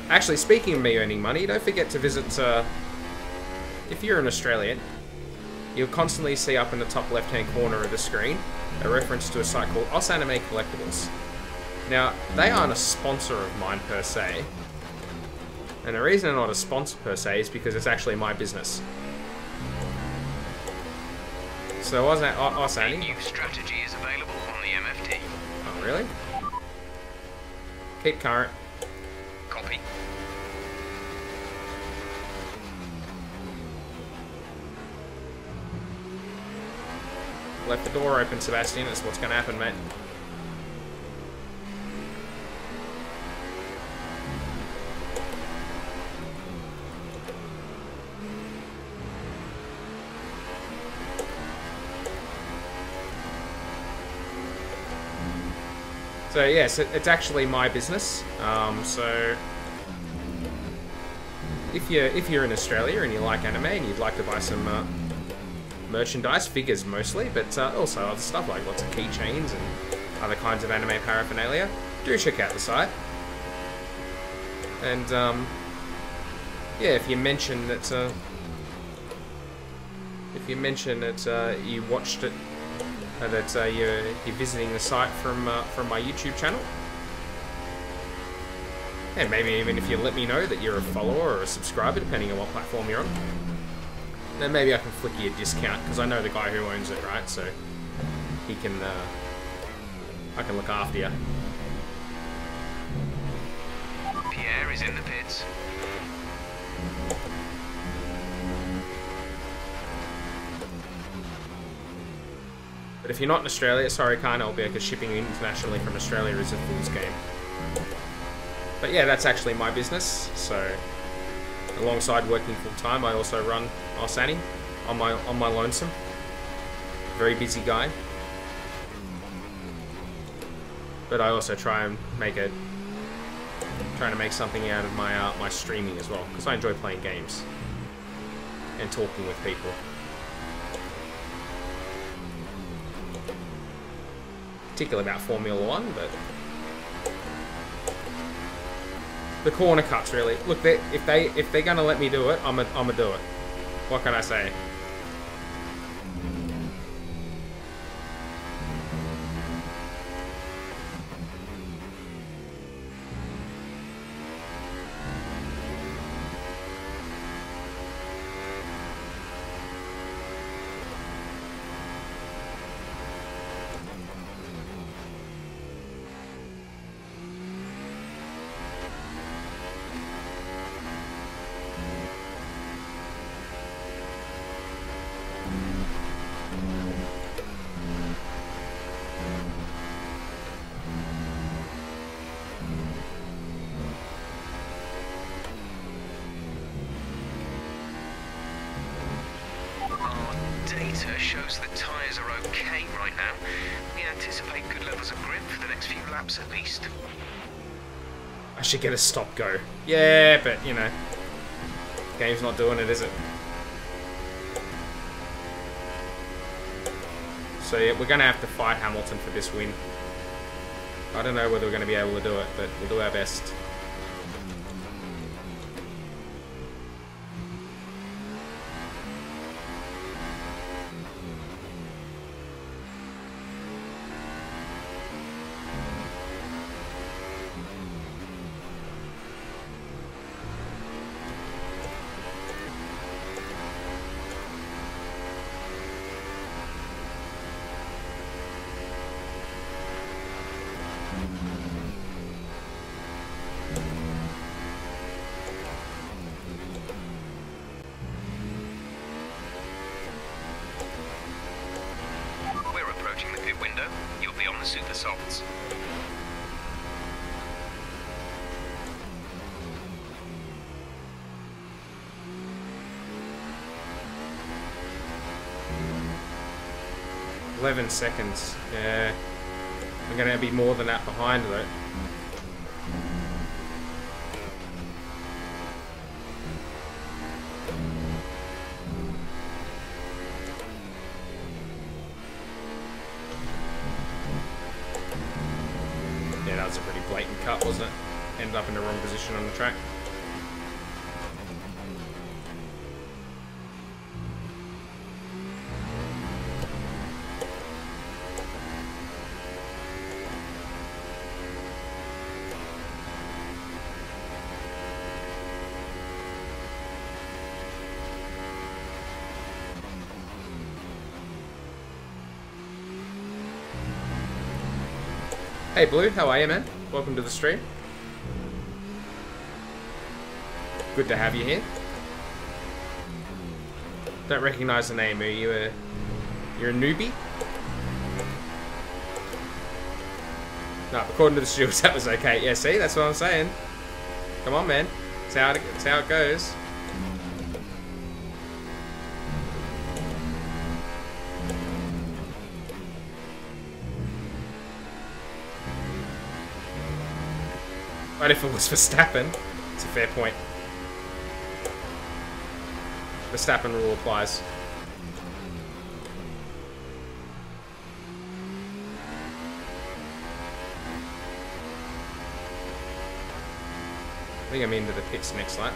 Actually, speaking of me earning money, don't forget to visit, if you're an Australian, you'll constantly see up in the top left-hand corner of the screen a reference to a site called Os Anime Collectibles. Now, they aren't a sponsor of mine per se, and the reason they're not a sponsor per se is because it's actually my business. So Os Anime? A new strategy is available on the MFT. Oh, really? Keep current. Copy. Left the door open, Sebastian. That's what's going to happen, mate. So yes, it's actually my business. So if you're in Australia and you like anime and you'd like to buy some merchandise, figures mostly, but also other stuff like lots of keychains and other kinds of anime paraphernalia. Do check out the site. And yeah, if you mention that you watched it, that you're visiting the site from my YouTube channel, and maybe even if you let me know that you're a follower or a subscriber, depending on what platform you're on, then maybe I can flick you a discount, because I know the guy who owns it, right? So he can, I can look after you. Pierre is in the pits. But if you're not in Australia, sorry, can't help you, because shipping internationally from Australia is a fool's game. But yeah, that's actually my business. So alongside working full time, I also run Arsani on my lonesome. Very busy guy. But I also trying to make something out of my streaming as well, because I enjoy playing games and talking with people. Particularly about Formula 1, but the corner cuts, really. Look, if they're gonna let me do it, I'ma do it. What can I say? Data shows the tyres are okay right now. We anticipate good levels of grip for the next few laps at least. I should get a stop-go. Yeah, but, you know, game's not doing it, is it? So yeah, we're going to have to fight Hamilton for this win. I don't know whether we're going to be able to do it, but we'll do our best. Super softs. "11 seconds. Yeah. I'm going to be more than that behind, though. Yeah, that was a pretty blatant cut, wasn't it? Ended up in the wrong position on the track. Hey Blue, how are you, man? Welcome to the stream. Good to have you here. Don't recognize the name. Are you you're a newbie? No, according to the stewards, that was okay. Yeah, see, that's what I'm saying. Come on, man. It's how it goes. But if it was Verstappen, it's a fair point. Verstappen rule applies. I think I'm into the pits next lap.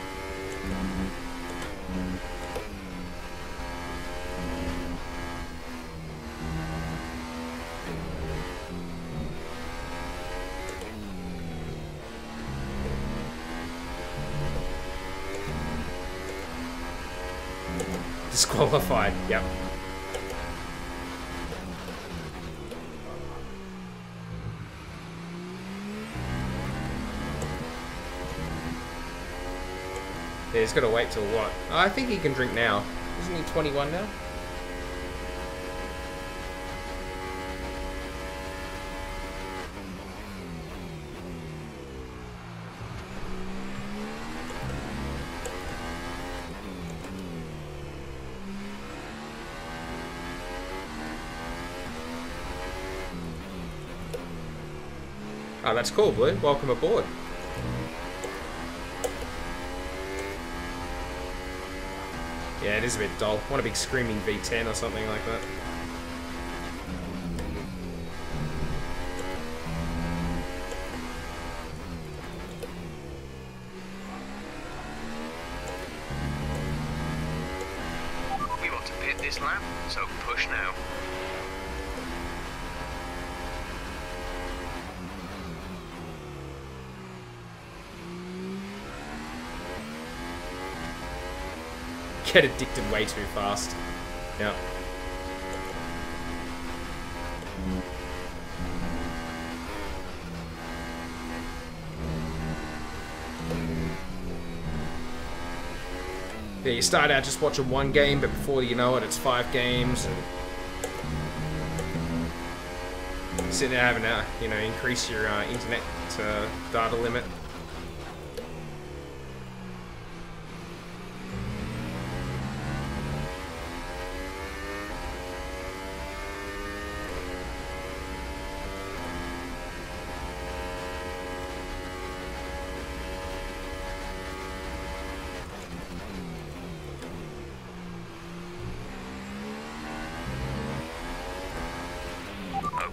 Disqualified, yep. Yeah, he's got to wait till what? Oh, I think he can drink now. Isn't he 21 now? Oh, that's cool, Blue. Welcome aboard. Yeah, it is a bit dull. Want a big screaming V10 or something like that. We want to pit this lap, so push now. Get addicted way too fast. Yeah. Yeah, you start out just watching one game, but before you know it, it's 5 games, and sitting there having to, you know, increase your internet data limit.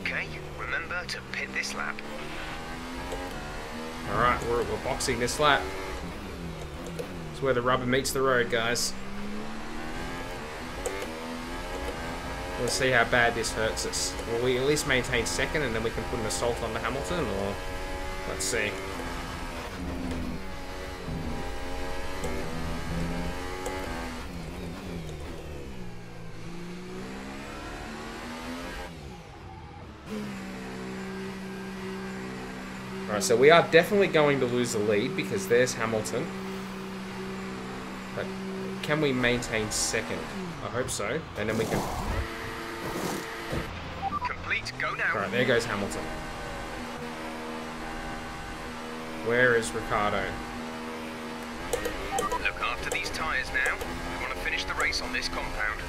Okay, remember to pit this lap. Alright, we're boxing this lap. It's where the rubber meets the road, guys. Let's see how bad this hurts us. Will we at least maintain second and then we can put an assault on the Hamilton, or let's see. Alright, so we are definitely going to lose the lead because there's Hamilton. But can we maintain second? I hope so. And then we can... Complete, go now. Alright, there goes Hamilton. Where is Ricciardo? Look after these tyres now. We want to finish the race on this compound.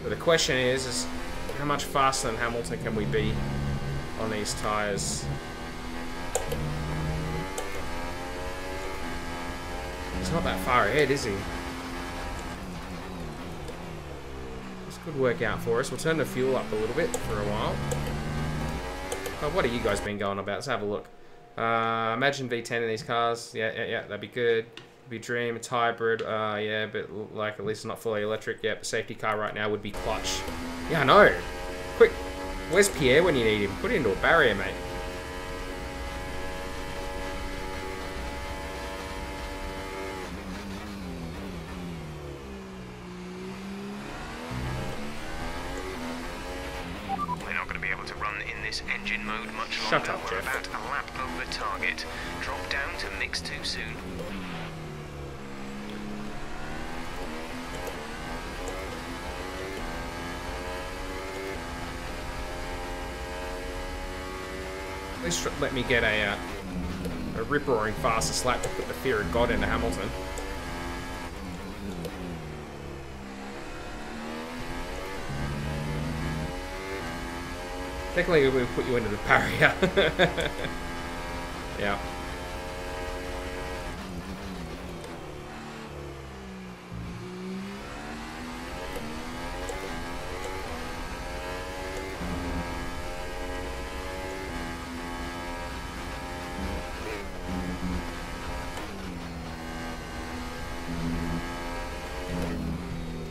The question is how much faster than Hamilton can we be on these tyres? He's not that far ahead, is he? This could work out for us. We'll turn the fuel up a little bit for a while. Oh, what have you guys been going about? Let's have a look. Imagine V10 in these cars. Yeah, that'd be good. Be dream, it's hybrid, yeah, but like at least not fully electric. Yep, safety car right now would be clutch. Yeah, I know. Quick, where's Pierre when you need him? Put it into a barrier, mate. We're not going to be able to run in this engine mode much longer. Shut up, We're Jeff. about a lap over target. Drop down to mix too soon. At least let me get a rip-roaring fastest lap to put the fear of God into Hamilton. Technically, we'll put you into the barrier. Yeah.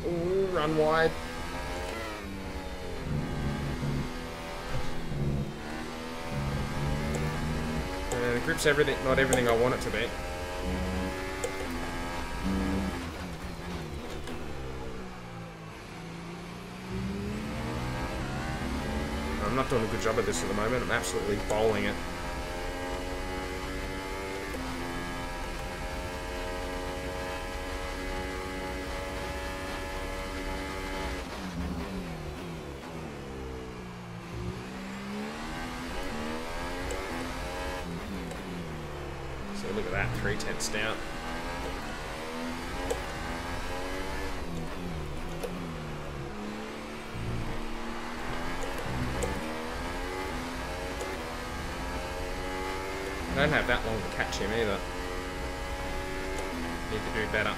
Ooh, run wide. The grip's everything, not everything I want it to be. I'm not doing a good job of this at the moment. I'm absolutely bowling it. So look at that, 3/10 down. I don't have that long to catch him either. Need to do better.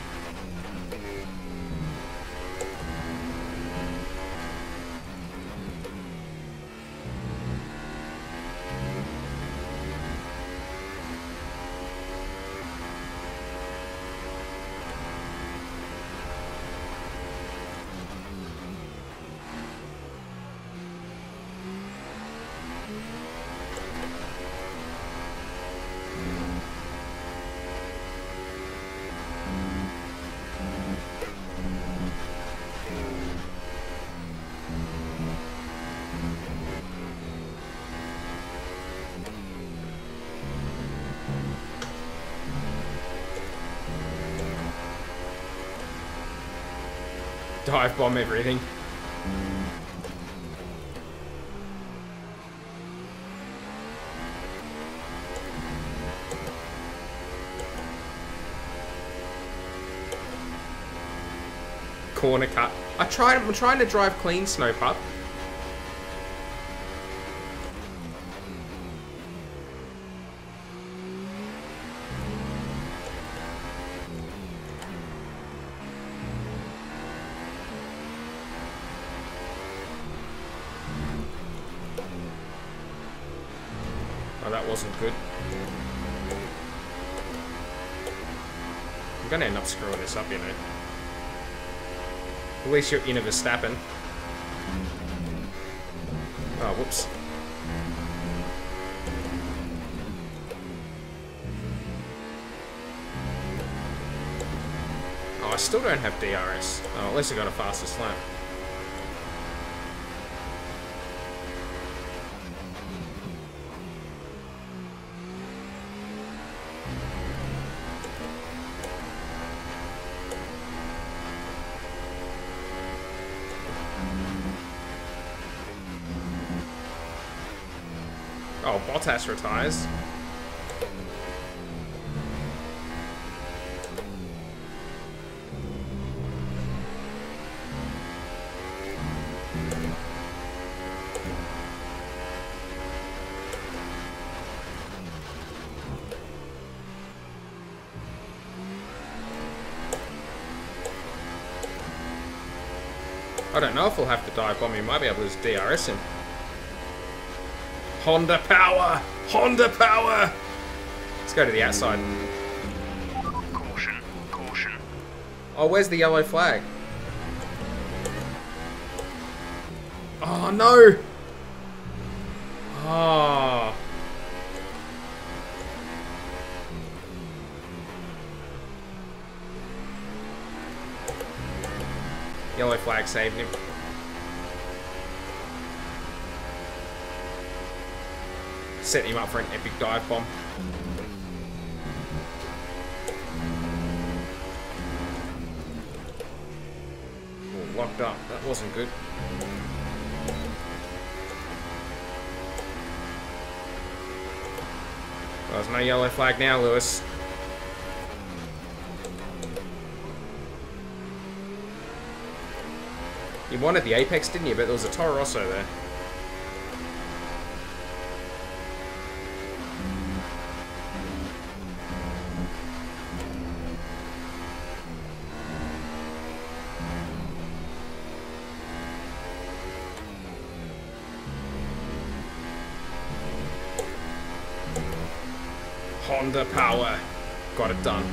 Dive bomb everything. Corner cut. I'm trying to drive clean, Snow Pup. Oh, that wasn't good. I'm gonna end up screwing this up, you know. At least you're in a Verstappen. Oh, whoops. Oh, I still don't have DRS. Oh, at least I got a fastest lap. Oh, Bottas retires. I don't know if we'll have to dive bomb him. Might be able to just DRS him. Honda power! Honda power! Let's go to the outside. Caution, caution. Oh, where's the yellow flag? Oh, no! Oh. Yellow flag saved him. Set him up for an epic dive bomb. Oh, locked up. That wasn't good. Well, there's no yellow flag now, Lewis. You wanted the apex, didn't you? But there was a Toro Rosso there. Honda power. Got it done.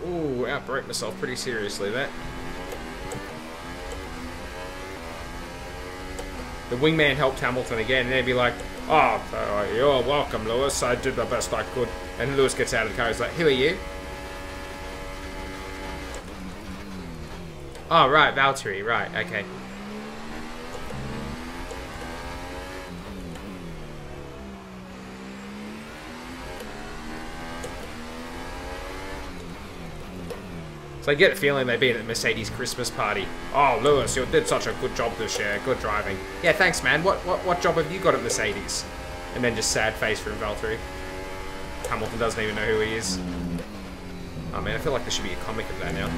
Ooh, outbraked myself pretty seriously there. The wingman helped Hamilton again, and they'd be like, oh, you're welcome, Lewis. I did the best I could. And Lewis gets out of the car. He's like, who are you? Oh, right, Valtteri. Right, okay. So I get a feeling they've been at the Mercedes Christmas party. Oh, Lewis, you did such a good job this year. Good driving. Yeah, thanks, man. What job have you got at Mercedes? And then just sad face from Valtteri. Hamilton doesn't even know who he is. Oh, man, I feel like there should be a comic of that now.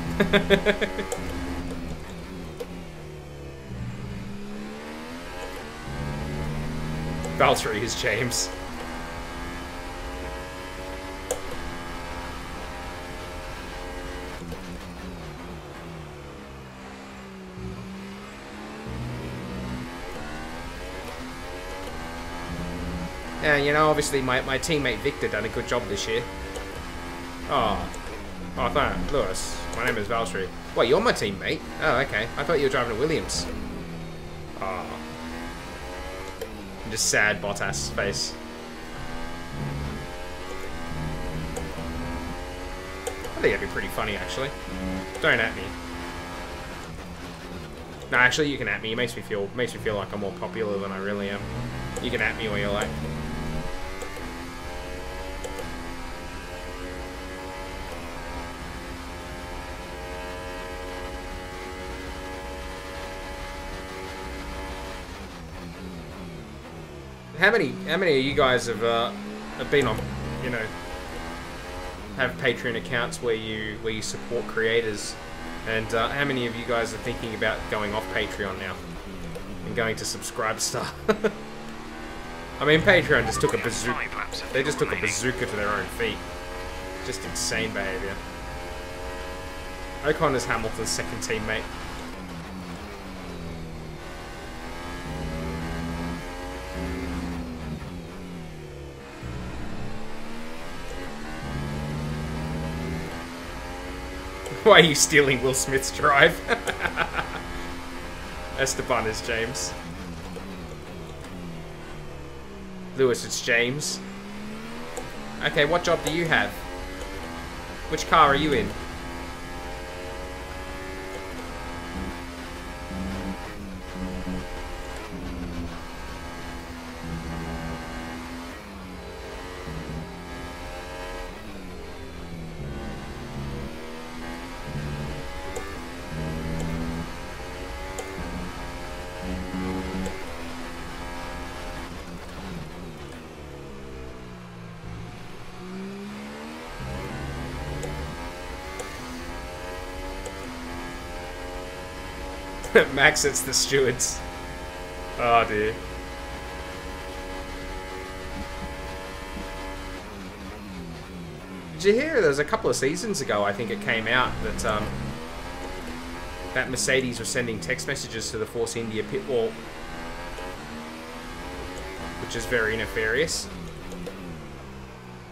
Valtteri is James. Yeah, you know, obviously my teammate Victor done a good job this year. Oh, thanks, Lewis. My name is Valtteri. What, you're my teammate? Oh, okay. I thought you were driving a Williams. Oh. Just sad Bottas face. I think that'd be pretty funny, actually. Don't at me. No, actually, you can at me. It makes me feel like I'm more popular than I really am. You can at me all you like. How many of you guys have been on, you know, have Patreon accounts where you support creators, and how many of you guys are thinking about going off Patreon now and going to Subscribestar? I mean, Patreon just took a bazooka. They just took a bazooka to their own feet. Just insane behavior. Ocon is Hamilton's second teammate. Why are you stealing Will Smith's drive? Esteban is James. Lewis, it's James. Okay, what job do you have? Which car are you in? Max, it's the stewards. Oh dear. Did you hear there was a couple of seasons ago, I think it came out, that that Mercedes was sending text messages to the Force India pit wall, which is very nefarious.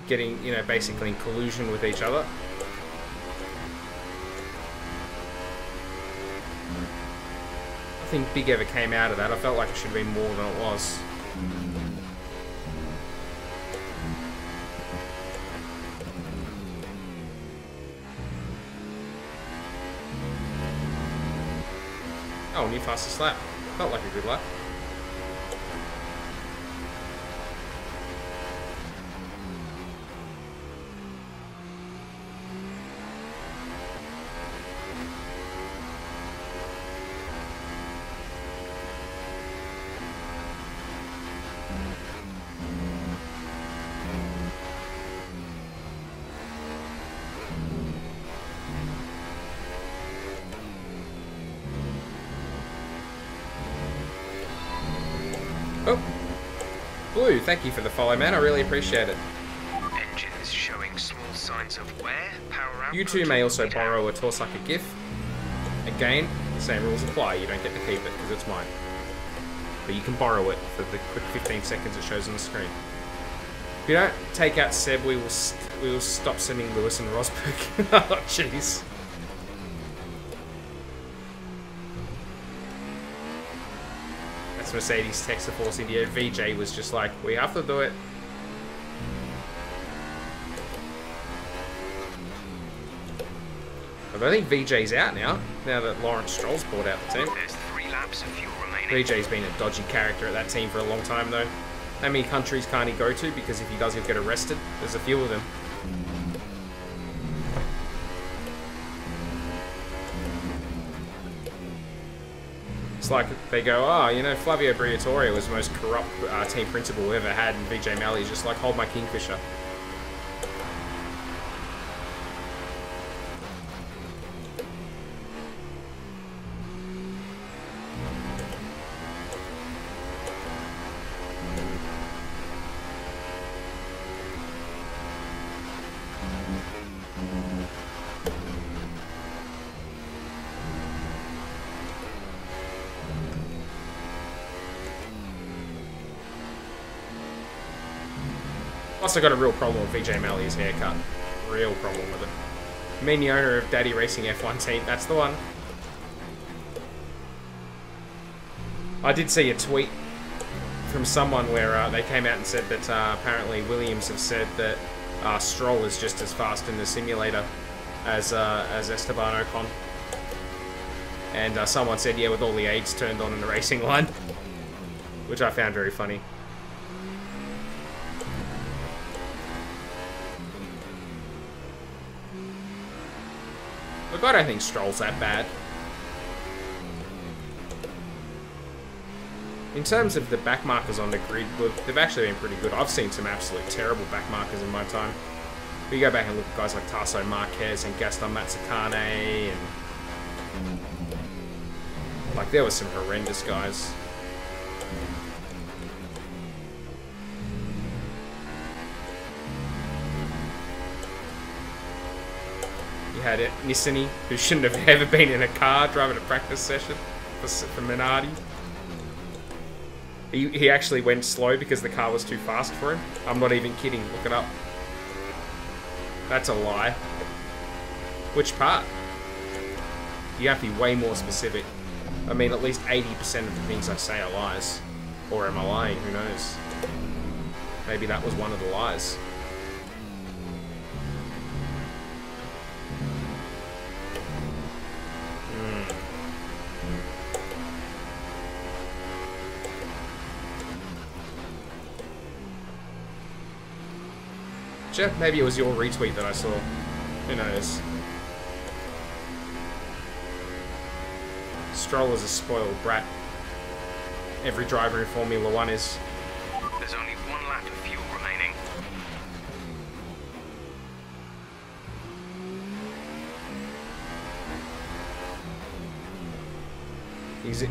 Getting, you know, basically in collusion with each other. Nothing big ever came out of that. I felt like it should have been more than it was. Oh, new fastest lap. Felt like a good lap. Oh, Blue, thank you for the follow, man. I really appreciate it. Engines showing small signs of wear. Power output. You too may also borrow a Torsaka GIF. Again, the same rules apply. You don't get to keep it because it's mine. but you can borrow it for the quick 15 seconds it shows on the screen. If you don't take out Seb, we will stop sending Lewis and Rosberg. Oh, jeez. That's Mercedes text the Force India. VJ was just like, we have to do it. But I think VJ's out now that Lawrence Stroll's bought out the team. There's 3 laps of fuel remaining. VJ's been a dodgy character at that team for a long time, though. How many countries can't he go to? Because if he does, he'll get arrested. There's a few of them. It's like they go, oh, you know, Flavio Briatore was the most corrupt team principal we ever had, and VJ Malley's just like, hold my kingfisher. Plus, I got a real problem with VJ Malley's haircut. Real problem with it. Me and the owner of Daddy Racing F1 team, that's the one. I did see a tweet from someone where they came out and said that apparently Williams have said that Stroll is just as fast in the simulator as Esteban Ocon. And someone said, yeah, with all the aids turned on in the racing line. Which I found very funny. Look, I don't think Stroll's that bad. In terms of the back markers on the grid, look, they've actually been pretty good. I've seen some absolute terrible back markers in my time. But you go back and look at guys like Tasso Marquez and Gaston Mazzacane and... like, there were some horrendous guys. You had Nissany, who shouldn't have ever been in a car driving a practice session for Minardi. He actually went slow because the car was too fast for him. I'm not even kidding, look it up. That's a lie. Which part? You have to be way more specific. I mean, at least 80% of the things I say are lies. Or am I lying? Who knows? Maybe that was one of the lies. Maybe it was your retweet that I saw. Who knows? Stroll is a spoiled brat. Every driver in Formula 1 is. There's only 1 lap of fuel remaining.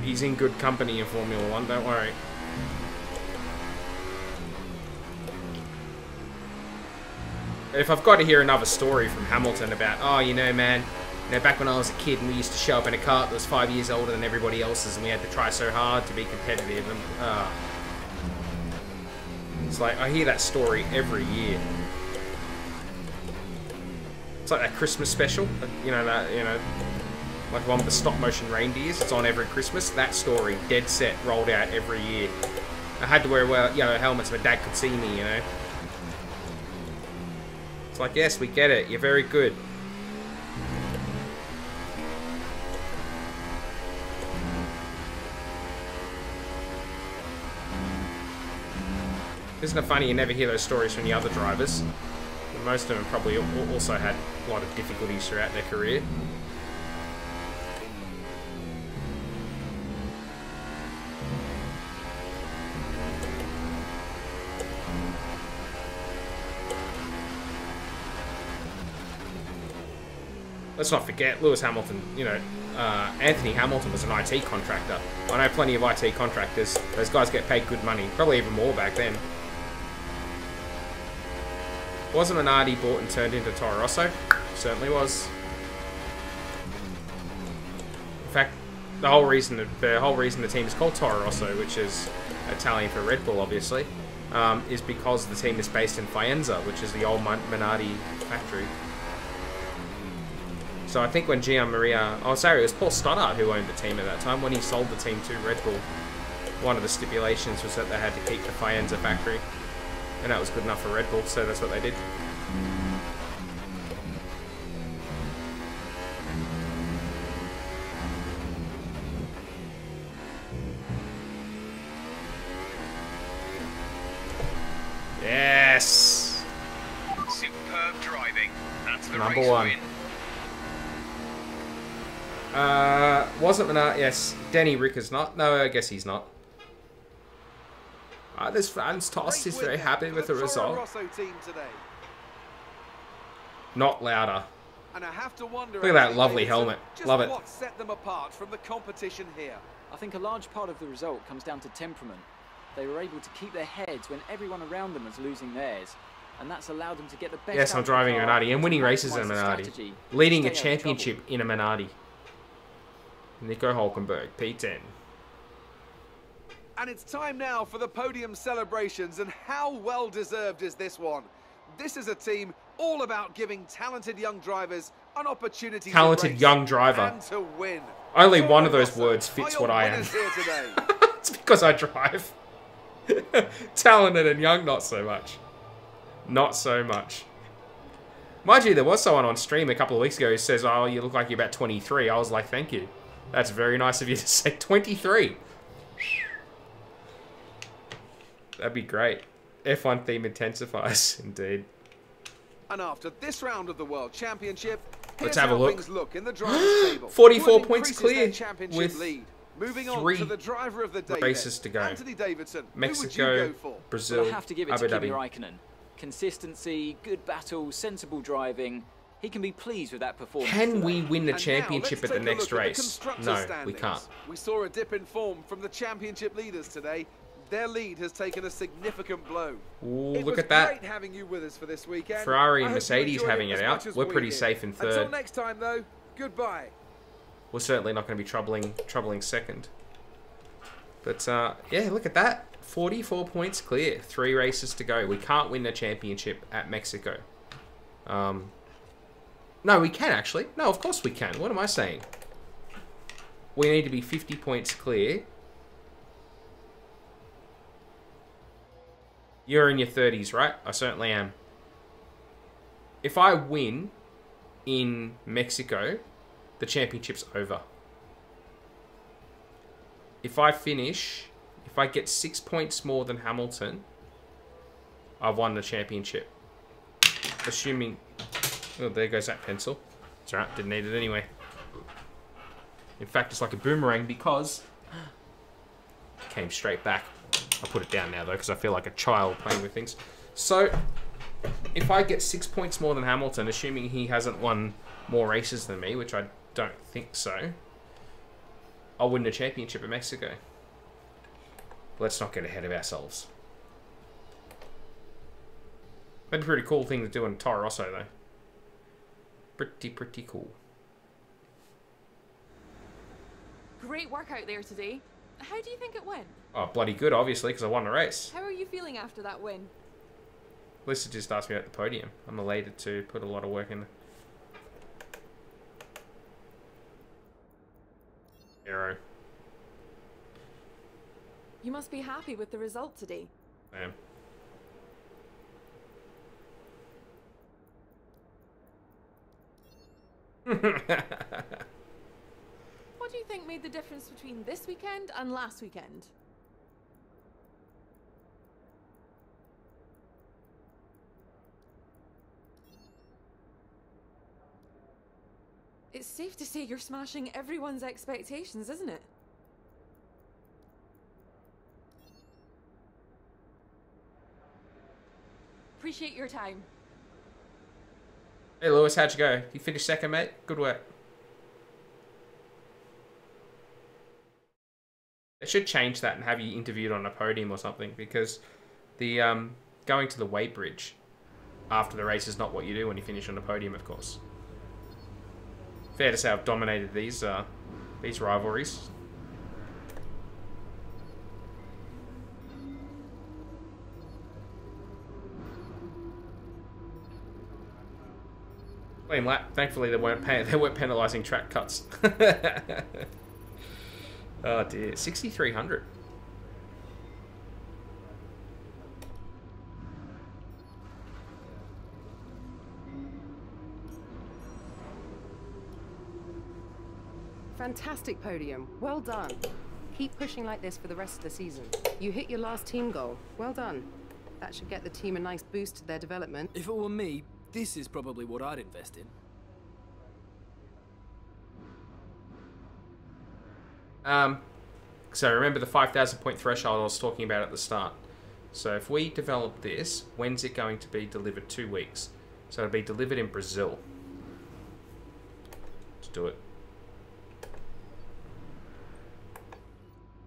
He's in good company in Formula 1, don't worry. If I've got to hear another story from Hamilton about, oh, you know, man, you know, back when I was a kid and we used to show up in a car that was 5 years older than everybody else's and we had to try so hard to be competitive. And it's like, I hear that story every year. It's like that Christmas special, you know, like one with the stop motion reindeers. It's on every Christmas. That story, dead set, rolled out every year. I had to wear yellow helmets so my dad could see me, you know. It's like, yes, we get it. You're very good. Isn't it funny you never hear those stories from the other drivers? Most of them probably also had a lot of difficulties throughout their career. Let's not forget, Lewis Hamilton, you know, Anthony Hamilton was an IT contractor. I know plenty of IT contractors. Those guys get paid good money, probably even more back then. Wasn't Minardi bought and turned into Toro Rosso? Certainly was. In fact, the whole reason the team is called Toro Rosso, which is Italian for Red Bull, obviously, is because the team is based in Faenza, which is the old Minardi factory. So I think when it was Paul Stoddart who owned the team at that time. When he sold the team to Red Bull, one of the stipulations was that they had to keep the Faenza factory, and that was good enough for Red Bull, so that's what they did. Yes! Superb driving. That's the Number race one. win. Wasn't Minardi? Yes. Denny Ricker's not. No, I guess he's not. This Franz Tost is very happy with the result. Not louder. And I have to wonder, look at that lovely helmet. Love it. What set them apart from the competition here? I think a large part of the result comes down to temperament. They were able to keep their heads when everyone around them was losing theirs. And that's allowed them to get the best. Yes, I'm driving a Minardi and winning races in a Minardi. Leading a championship in a Minardi. Nico Hulkenberg, P10. And it's time now for the podium celebrations, and how well deserved is this one? This is a team all about giving talented young drivers an opportunity talented to race young driver. And to win. Only one of those words fits what I am. Today? It's because I drive. Talented and young, not so much. Not so much. Mind you, there was someone on stream a couple of weeks ago who says, "Oh, you look like you're about 23." I was like, "Thank you. That's very nice of you to say 23." That'd be great. F1 theme intensifies, indeed. And after this round of the World Championship, let's have a look. Things look in the drivers' table. 44 points clear with lead. Moving on 3 to the driver of the day races to go. Anthony Davidson. Mexico, Brazil, well, I have to give it Abu to Kimi Dhabi. Raikkonen. Consistency, good battle, sensible driving. He can be pleased with that performance. Can we today. win the And championship now, at the next look at race? the No, standings. we can't. We saw a dip in form from the championship leaders today. Their lead has taken a significant blow. Ooh, It look was at that. great having you with us for this weekend. Ferrari I and hope you Mercedes enjoyed having as it much out. as We're we pretty did. safe in Until third. next time, though, goodbye. We're certainly not going to be troubling second. But yeah, look at that. 44 points clear. 3 races to go. We can't win the championship at Mexico. No, we can actually. No, of course we can. What am I saying? We need to be 50 points clear. You're in your 30s, right? I certainly am. If I win in Mexico, the championship's over. If I get 6 points more than Hamilton, I've won the championship. Assuming... Oh, there goes that pencil. It's alright, didn't need it anyway. In fact, it's like a boomerang because... it came straight back. I'll put it down now, though, because I feel like a child playing with things. So, if I get 6 points more than Hamilton, assuming he hasn't won more races than me, which I don't think so, I'll win the championship at Mexico. Let's not get ahead of ourselves. That'd be a pretty cool thing to do in Toro Rosso, though. Pretty cool. Great work out there today. How do you think it went? Oh, bloody good, obviously, because I won the race. How are you feeling after that win? Lisa just asked me about the podium. I'm elated to put a lot of work in. Arrow. You must be happy with the result today. I am. What do you think made the difference between this weekend and last weekend? It's safe to say you're smashing everyone's expectations, isn't it? Appreciate your time. Hey Lewis, how'd you go? You finished second, mate? Good work. They should change that and have you interviewed on a podium or something, because the going to the weight bridge after the race is not what you do when you finish on the podium, of course. Fair to say I've dominated these rivalries. Clean lap. Thankfully, they weren't penalising track cuts. Oh dear, 6,300. Fantastic podium. Well done. Keep pushing like this for the rest of the season. You hit your last team goal. Well done. That should get the team a nice boost to their development. If it were me, this is probably what I'd invest in. So remember the 5,000 point threshold I was talking about at the start. So if we develop this, when's it going to be delivered? 2 weeks. So it'll be delivered in Brazil. Let's do it.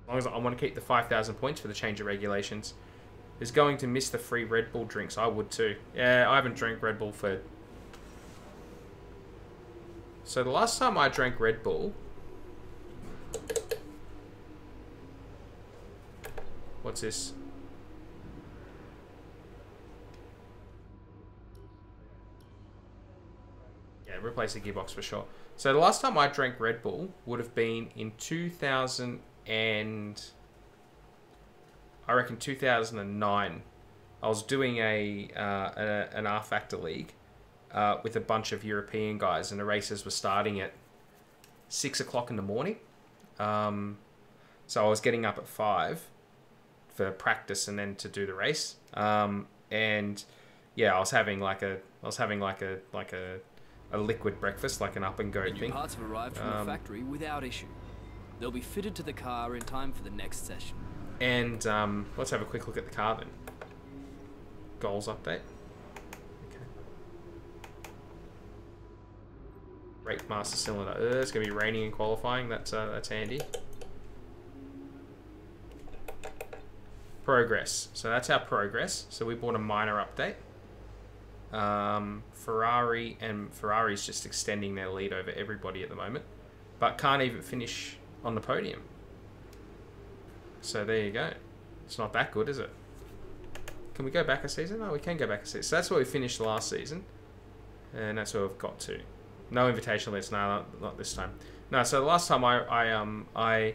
As long as I want to keep the 5,000 points for the change of regulations. Is going to miss the free Red Bull drinks. I would too. Yeah, I haven't drank Red Bull for... So the last time I drank Red Bull... What's this? Yeah, replace the gearbox for sure. So the last time I drank Red Bull would have been in 2000 and... I reckon 2009. I was doing an R-Factor League with a bunch of European guys, and the races were starting at 6 o'clock in the morning. So I was getting up at 5 for practice and then to do the race. And yeah, I was having like a liquid breakfast, like an up and go New thing. parts have arrived from the factory without issue. They'll be fitted to the car in time for the next session. And let's have a quick look at the car then. Goals update. Okay. Brake master cylinder. It's going to be raining in qualifying. That's handy. Progress. So that's our progress. So we bought a minor update. Ferrari's just extending their lead over everybody at the moment, but can't even finish on the podium. So there you go. It's not that good, is it? Can we go back a season? Oh, we can go back a season. So that's where we finished last season. And that's where we've got to. No invitational list. No, not this time. No, so the last time I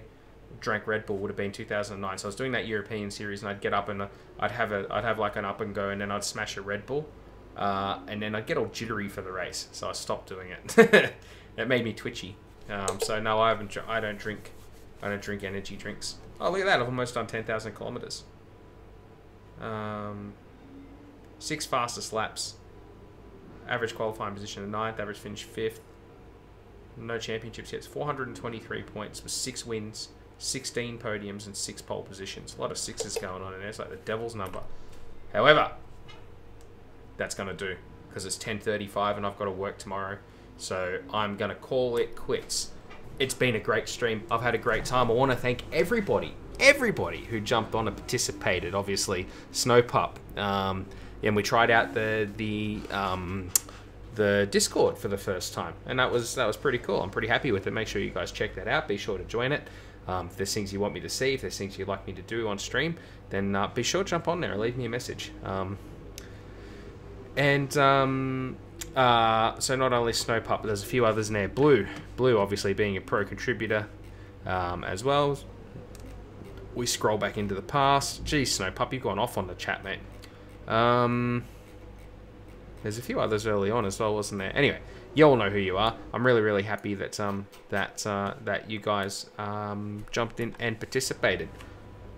drank Red Bull would have been 2009. So I was doing that European series, and I'd get up and I'd have like an up and go, and then I'd smash a Red Bull. And then I'd get all jittery for the race. So I stopped doing it. It made me twitchy. So no, I don't drink energy drinks. Oh, look at that. I've almost done 10,000 kilometers. 6 fastest laps. Average qualifying position 9th. Average finish 5th. No championships yet. It's 423 points with 6 wins, 16 podiums, and 6 pole positions. A lot of 6s going on in there. It's like the devil's number. However, that's going to do, because it's 10:35 and I've got to work tomorrow. So I'm going to call it quits. It's been a great stream. I've had a great time. I want to thank everybody who jumped on and participated. Obviously, Snowpup. And we tried out the Discord for the first time, and that was pretty cool. I'm pretty happy with it. Make sure you guys check that out. Be sure to join it. If there's things you want me to see, if there's things you'd like me to do on stream, then be sure to jump on there and leave me a message. So not only Snowpup, but there's a few others in there. Blue obviously being a pro contributor as well. We scroll back into the past. Geez, Snowpup, you've gone off on the chat, mate. There's a few others early on as well, wasn't there? Anyway, you all know who you are. I'm really, really happy that that you guys jumped in and participated.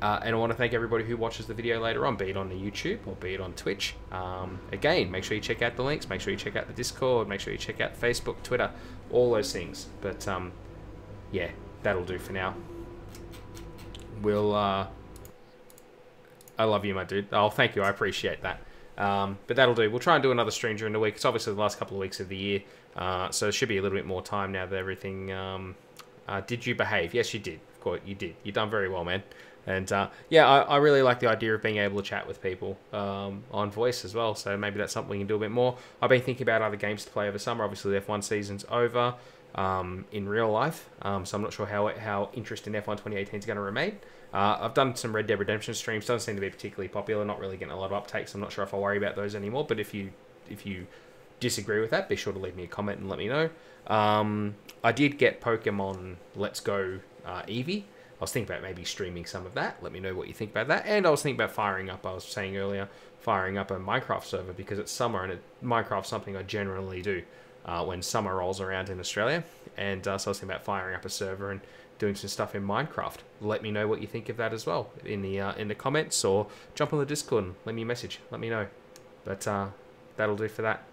And I want to thank everybody who watches the video later on, be it on the YouTube or be it on Twitch. Again, make sure you check out the links. Make sure you check out the Discord. Make sure you check out Facebook, Twitter, all those things. But yeah, that'll do for now. I love you, my dude. Oh, thank you. I appreciate that. But that'll do. We'll try and do another stream during the week. It's obviously the last couple of weeks of the year, so there should be a little bit more time now that everything... did you behave? Yes, you did. Of course, you did. You've done very well, man. And yeah, I really like the idea of being able to chat with people on voice as well. So maybe that's something we can do a bit more. I've been thinking about other games to play over summer. Obviously, the F1 season's over in real life. So I'm not sure how interest in F1 2018 is going to remain. I've done some Red Dead Redemption streams. Doesn't seem to be particularly popular. Not really getting a lot of uptake. So I'm not sure if I'll worry about those anymore. But if you disagree with that, be sure to leave me a comment and let me know. I did get Pokemon Let's Go Eevee. I was thinking about maybe streaming some of that. Let me know what you think about that. And I was thinking about firing up, I was saying earlier, firing up a Minecraft server because it's summer and Minecraft's something I generally do when summer rolls around in Australia. And so I was thinking about firing up a server and doing some stuff in Minecraft. Let me know what you think of that as well in the comments, or jump on the Discord and leave me a message. Let me know. But that'll do for that.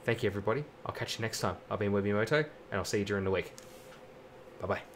Thank you, everybody. I'll catch you next time. I've been Webimoto, and I'll see you during the week. Bye-bye.